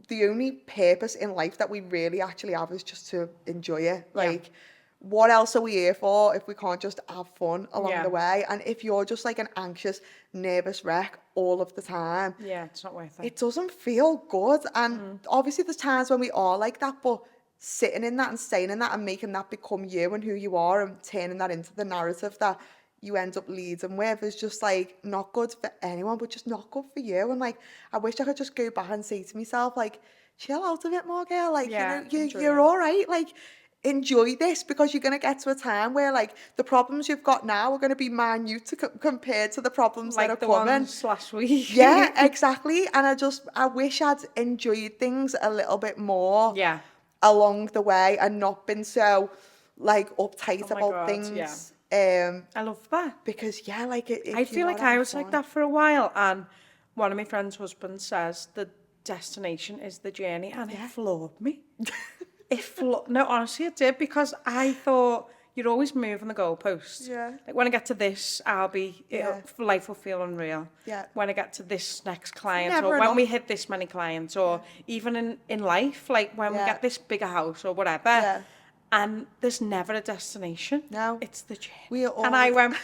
the only purpose in life that we really actually have is just to enjoy it. Like, what else are we here for if we can't just have fun along the way? And if you're just like an anxious, nervous wreck all of the time, it's not worth it. It doesn't feel good. And obviously there's times when we are like that, but sitting in that and staying in that and making that become you and who you are and turning that into the narrative that you end up leading with is just like not good for anyone, but just not good for you. And like, I wish I could just go back and say to myself, like, chill out a bit more, girl. Like, you're all right. Like, enjoy this, because you're going to get to a time where like the problems you've got now are going to be minute compared to the problems like that are the coming. Ones last week. Yeah, exactly. And I wish I'd enjoyed things a little bit more along the way and not been so like uptight about things. I love that. Because like I feel like I was like that for a while, and one of my friend's husbands says the destination is the journey, and it floored me. No, honestly it did, because I thought you're always moving the goalposts. Like when I get to this, life will feel unreal. When I get to this next client, or when we hit this many clients, or even in life, like when we get this bigger house or whatever. And there's never a destination. No. It's the journey. And I went,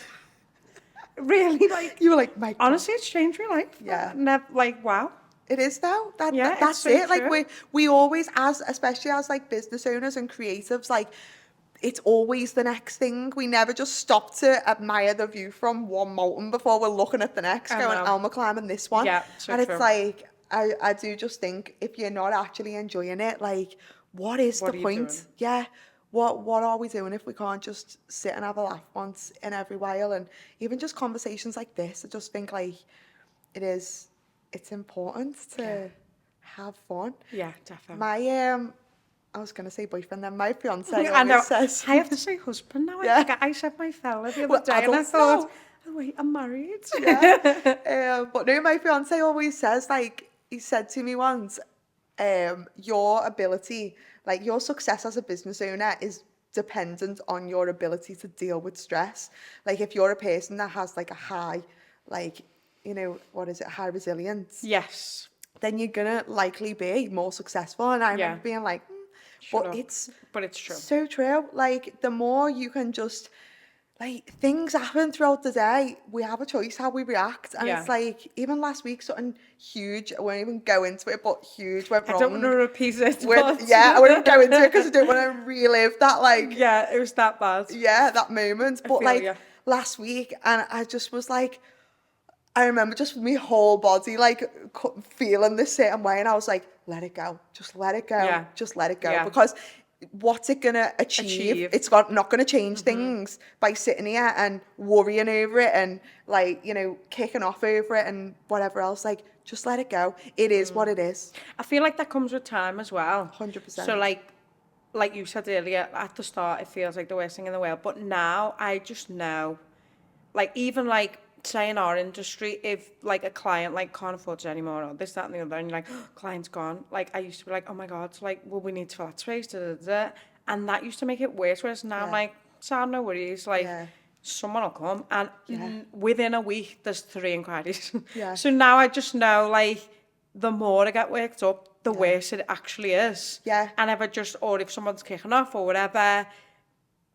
really? Like, you were like, my God. Honestly, it's changed my life. Like, wow. It is though. That's so it. True. Like we always, especially as like business owners and creatives, like it's always the next thing. We never just stop to admire the view from one mountain before we're looking at the next, going, oh, we're climbing this one. And it's like, I do just think if you're not actually enjoying it, like, what is the point? What are we doing if we can't just sit and have a laugh once in every while? And even just conversations like this, I just think like it's important to have fun. Yeah, definitely. My I was gonna say boyfriend, then my fiance I know. says I have to say husband now. I said my fella the other day, and I thought, oh wait, I'm married. But no, my fiance always says, like, he said to me once, your ability, like your success as a business owner is dependent on your ability to deal with stress. Like if you're a person that has like a high, like, you know, high resilience. Yes. Then you're gonna likely be more successful. And I remember being like, but it's true. So true. Like the more you can just, like, things happen throughout the day. We have a choice how we react. And it's like, even last week, something huge, I won't even go into it, but huge went wrong. I don't want to repeat it. I won't go into it because I don't want to relive that, like... Yeah, it was that bad. Yeah, that moment. But, like, last week, and I just was like... I remember just my whole body, like, feeling this certain way, and I was like, let it go. Just let it go. Just let it go. Because... what's it gonna achieve? It's not gonna change things by sitting here and worrying over it and, like, you know, kicking off over it and whatever else. Like, just let it go. It is what it is. I feel like that comes with time as well. 100%. So like you said earlier, at the start it feels like the worst thing in the world, but now I just know, like, even like, say in our industry, if like a client like can't afford it anymore or this, that and the other, and you're like, oh, client's gone, like I used to be like, oh my God, so like, well, we need to fill that space, and that used to make it worse, whereas now I'm like, Sam, no worries, like someone will come, and within a week there's 3 inquiries. So now I just know, like, the more I get worked up, the worse it actually is. And if someone's kicking off or whatever,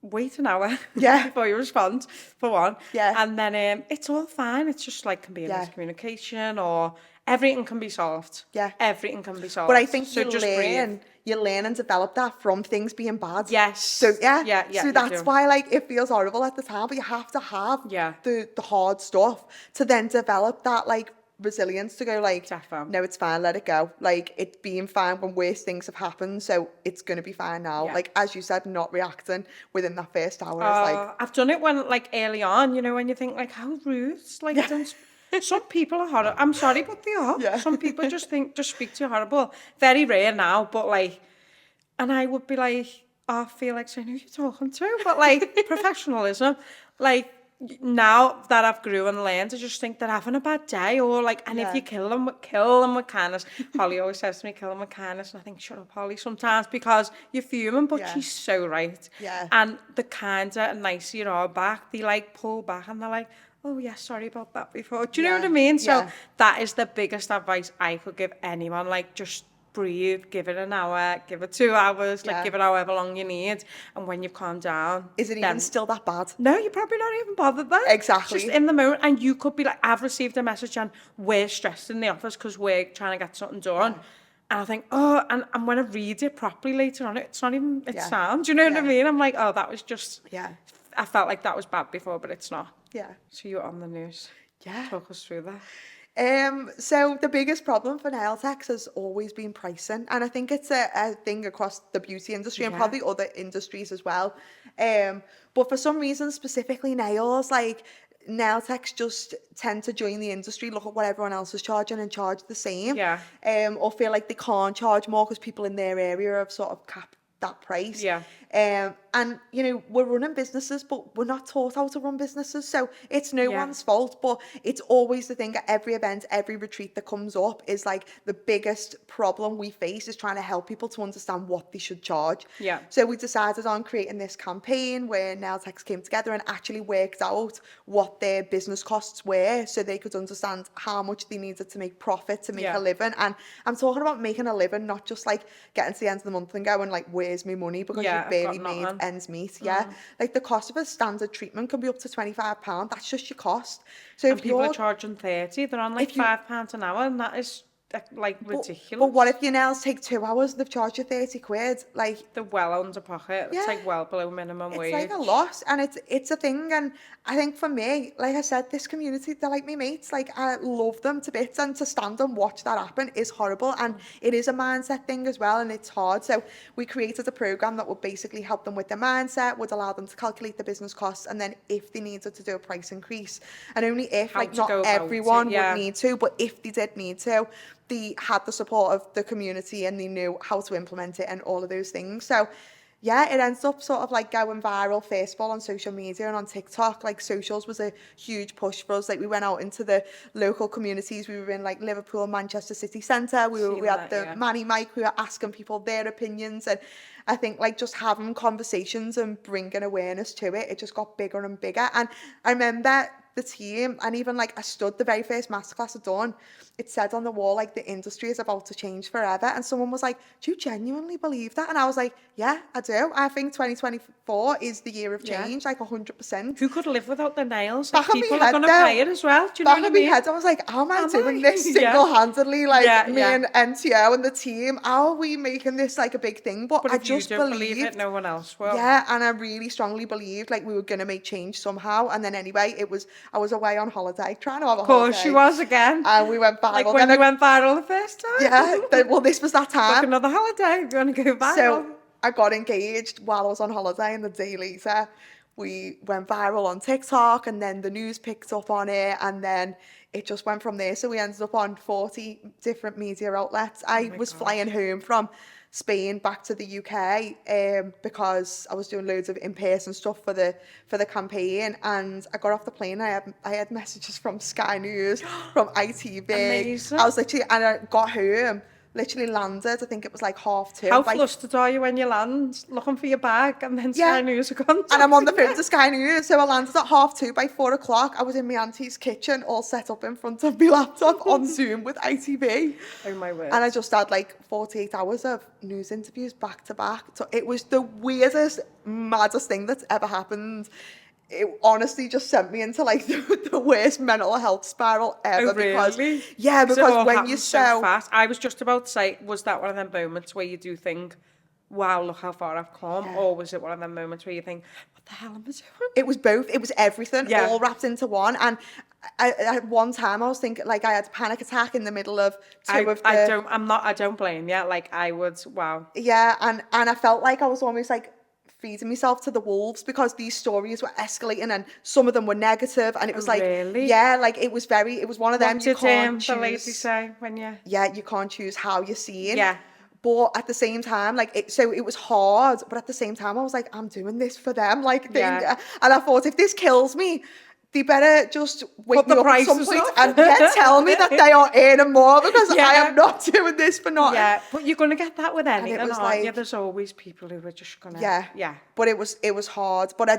wait an hour before you respond, for one. And then it's all fine. It's just like can be a miscommunication, or everything can be solved. Yeah. Everything can be solved. But I think so just breathe. you learn and develop that from things being bad. Yes. So Yeah, so that's why like it feels horrible at the time, but you have to have the hard stuff to then develop that like resilience to go like, Definitely. no, it's fine, let it go. Like it's being fine when worse things have happened, so it's gonna be fine now. Yeah. Like as you said, not reacting within that first hour is like. I've done it when like early on, you know, when you think like how rude, like don't. Some people are horrible. I'm sorry, but they are. Yeah. Some people just speak to you horrible. Very rare now, but like, and I would be like, I feel like saying who you're talking to, but like professionalism, like now that I've grew and learned, I just think they're having a bad day, or like, and if you kill them with kindness. Holly always says to me, kill them with kindness, and I think shut up, Holly, sometimes because you're fuming, but she's so right. Yeah. And the kinder and nicer you are back, they like pull back and they're like, oh yeah, sorry about that before. Do you know what I mean? So that is the biggest advice I could give anyone. Like just breathe, give it an hour, give it 2 hours, like give it however long you need. And when you've calmed down, is it even still that bad? No, you're probably not even bothered then. Exactly. Just in the moment, and you could be like, I've received a message and we're stressed in the office because we're trying to get something done. And I think, oh, and when I read it properly later on, it's not even, it sounds, you know what I mean? I'm like, oh, that was just, I felt like that was bad before, but it's not. Yeah. So you're on the news. Yeah. Talk us through that. So the biggest problem for nail techs has always been pricing, and I think it's a thing across the beauty industry and probably other industries as well. But for some reason, specifically nails, like nail techs just tend to join the industry, look at what everyone else is charging and charge the same. Yeah. Or feel like they can't charge more because people in their area have sort of capped that price. Yeah. And you know, we're running businesses, but we're not taught how to run businesses, so it's no one's fault. But it's always the thing at every event, every retreat that comes up is like the biggest problem we face is trying to help people to understand what they should charge. Yeah. So we decided on creating this campaign where nail techs came together and actually worked out what their business costs were, so they could understand how much they needed to make profit to make a living. And I'm talking about making a living, not just like getting to the end of the month and going like, where's my money, because you've barely made ends meet. Like the cost of a standard treatment can be up to £25. That's just your cost. So and if people you're are charging 30, they're on like £5 an hour, and that is like ridiculous. But what if your nails take 2 hours? They've charged you 30 quid. Like they're well under pocket. It's like well below minimum wage. It's like a lot, and it's a thing. And I think for me, like I said, this community, they're like my mates. Like I love them to bits, and to stand and watch that happen is horrible. And it is a mindset thing as well, and it's hard. So we created a program that would basically help them with their mindset, would allow them to calculate the business costs, and then if they needed to do a price increase, and only if, like not everyone would need to, but if they did need to, they had the support of the community and they knew how to implement it and all of those things. So yeah, it ends up sort of like going viral first of all on social media and on TikTok. Like socials was a huge push for us. Like we went out into the local communities. We were in like Liverpool, Manchester city centre. We had the Manny mic. We were asking people their opinions, and I think like just having conversations and bringing awareness to it, it just got bigger and bigger. And I remember the team, and even like I stood the very first masterclass I'd done, it said on the wall like the industry is about to change forever, and someone was like, do you genuinely believe that? And I was like, yeah, I do. I think 2024 is the year of change, like 100%. Who could live without their nails? Like, people are going to pay it as well. Do you know what I mean? Head, I was like, how am I doing this single-handedly? Like me and NTO and the team, how are we making this like a big thing? But I if just you don't believe it, no one else will. Yeah, and I really strongly believed like we were going to make change somehow. And then anyway, I was away on holiday, trying to have a holiday. Of course she was again. And we went viral. Like when you went viral the first time. Yeah, well this was that time. Book another holiday if you want to go viral. So I got engaged while I was on holiday, and the day later we went viral on TikTok, and then the news picked up on it, and then it just went from there. So we ended up on 40 different media outlets. I was flying home from Spain back to the UK because I was doing loads of in-person stuff for the campaign, and I got off the plane. I had messages from Sky News, from ITV. Amazing. I was literally, and I got home, literally landed, I think it was like 2:30. How flustered are you when you land, looking for your bag, and then Sky News are contacting and I'm on the phone to Sky News, so I landed at 2:30. By 4:00, I was in my auntie's kitchen, all set up in front of my laptop on Zoom with ITV. Oh my word. And I just had like 48 hours of news interviews back to back. So it was the weirdest, maddest thing that's ever happened it honestly just sent me into like the worst mental health spiral ever. Oh, Because really? yeah, Because it because all when happened you so fast. I was just about to say, was that one of them moments where you do think, wow, look how far I've come? Yeah. Or was it one of them moments where you think, what the hell am I doing? It was both. It was everything, Yeah. all wrapped into one. And at one time, I was thinking, like, I had a panic attack in the middle of two of the. I don't blame you. Like, I would, wow. Yeah, and I felt like I was almost like feeding myself to the wolves, because these stories were escalating and some of them were negative, and it was like, really? yeah, like it was one of them. What You did can't the lady choose. say when you... Yeah, you can't choose how you're seeing. Yeah. But at the same time, like so it was hard, but at the same time I was like, I'm doing this for them. Like Yeah. and I thought, if this kills me, they better just wake Put me the up at some prices point up. and tell me that they are earning more, because I Yeah. am not doing this for nothing. Yeah, but you're going to get that with anything, was aren't you? like- There's always people who are just going to... Yeah. Yeah. But it was hard. But I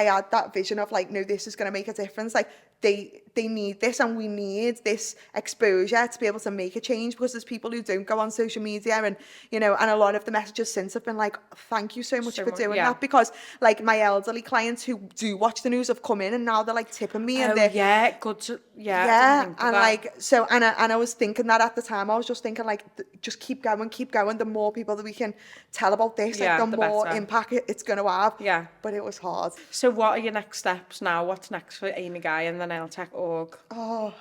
had that vision of like, no, this is gonna make a difference. Like they need this, and we need this exposure to be able to make a change, because there's people who don't go on social media, and and a lot of the messages since have been like, thank you so much for doing that, because like my elderly clients who do watch the news have come in and now they're like tipping me, and they're yeah, good to... Yeah, I yeah, didn't think of and that. like so, and I was thinking that at the time. I was just thinking like, just keep going. The more people that we can tell about this, Yeah, like the the more better. impact it's going to have. Yeah. But it was hard. So what are your next steps now? What's next for Amy Guy and the Nail Tech org? That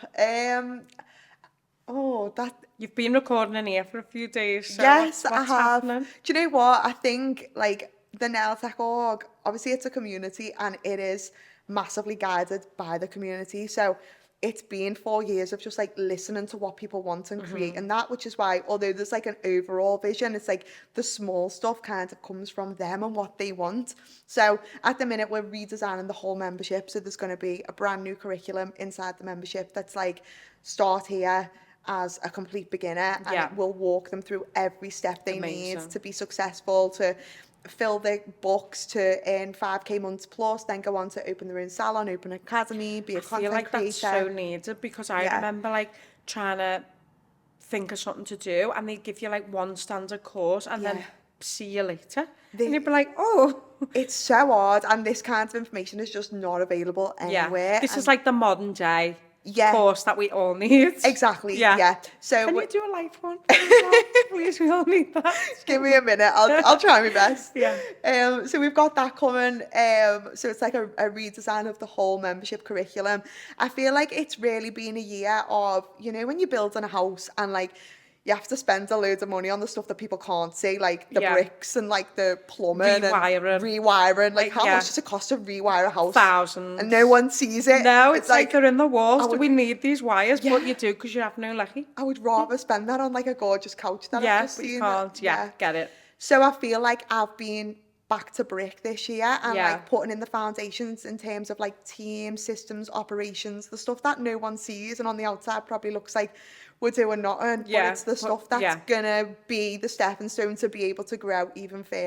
You've been recording in here for a few days, so yes, what's I have. happening? Do you know what? I think like the Nail Tech org, obviously it's a community and it is massively guided by the community. So it's been 4 years of just like listening to what people want and creating that, which is why, although there's like an overall vision, it's like the small stuff kind of comes from them and what they want. So at the minute we're redesigning the whole membership. So there's going to be a brand new curriculum inside the membership that's like, start here as a complete beginner, and it will walk them through every step they need to be successful, to fill their books, to earn 5k months plus, then go on to open their own salon, open an academy, be a content creator. I feel like that's so needed, because I remember like trying to think of something to do, and they'd give you like one standard course and then see you later. And you'd be like, oh. It's so hard, and this kind of information is just not available anywhere. This is like the modern day yeah. course that we all need. Exactly. Yeah. So can you do a live one? Please, we all need that. Give me a minute. I'll try my best. Yeah. So we've got that coming. So it's like a redesign of the whole membership curriculum. I feel like it's really been a year of, you know, when you're building a house and like you have to spend a load of money on the stuff that people can't see, like the bricks and like the plumbing rewiring. And rewiring. Like how much does it cost to rewire a house? Thousands. And no one sees it. No, it's like they're in the walls. Do we need these wires? But you do, because you have no lucky. I would rather spend that on like a gorgeous couch that I've just seen. You can't. Yeah, get it. So I feel like I've been back to brick this year, and like putting in the foundations in terms of like team, systems, operations, the stuff that no one sees and on the outside probably looks like we're doing nothing, but it's the stuff that's gonna be the stepping stone to be able to grow even further.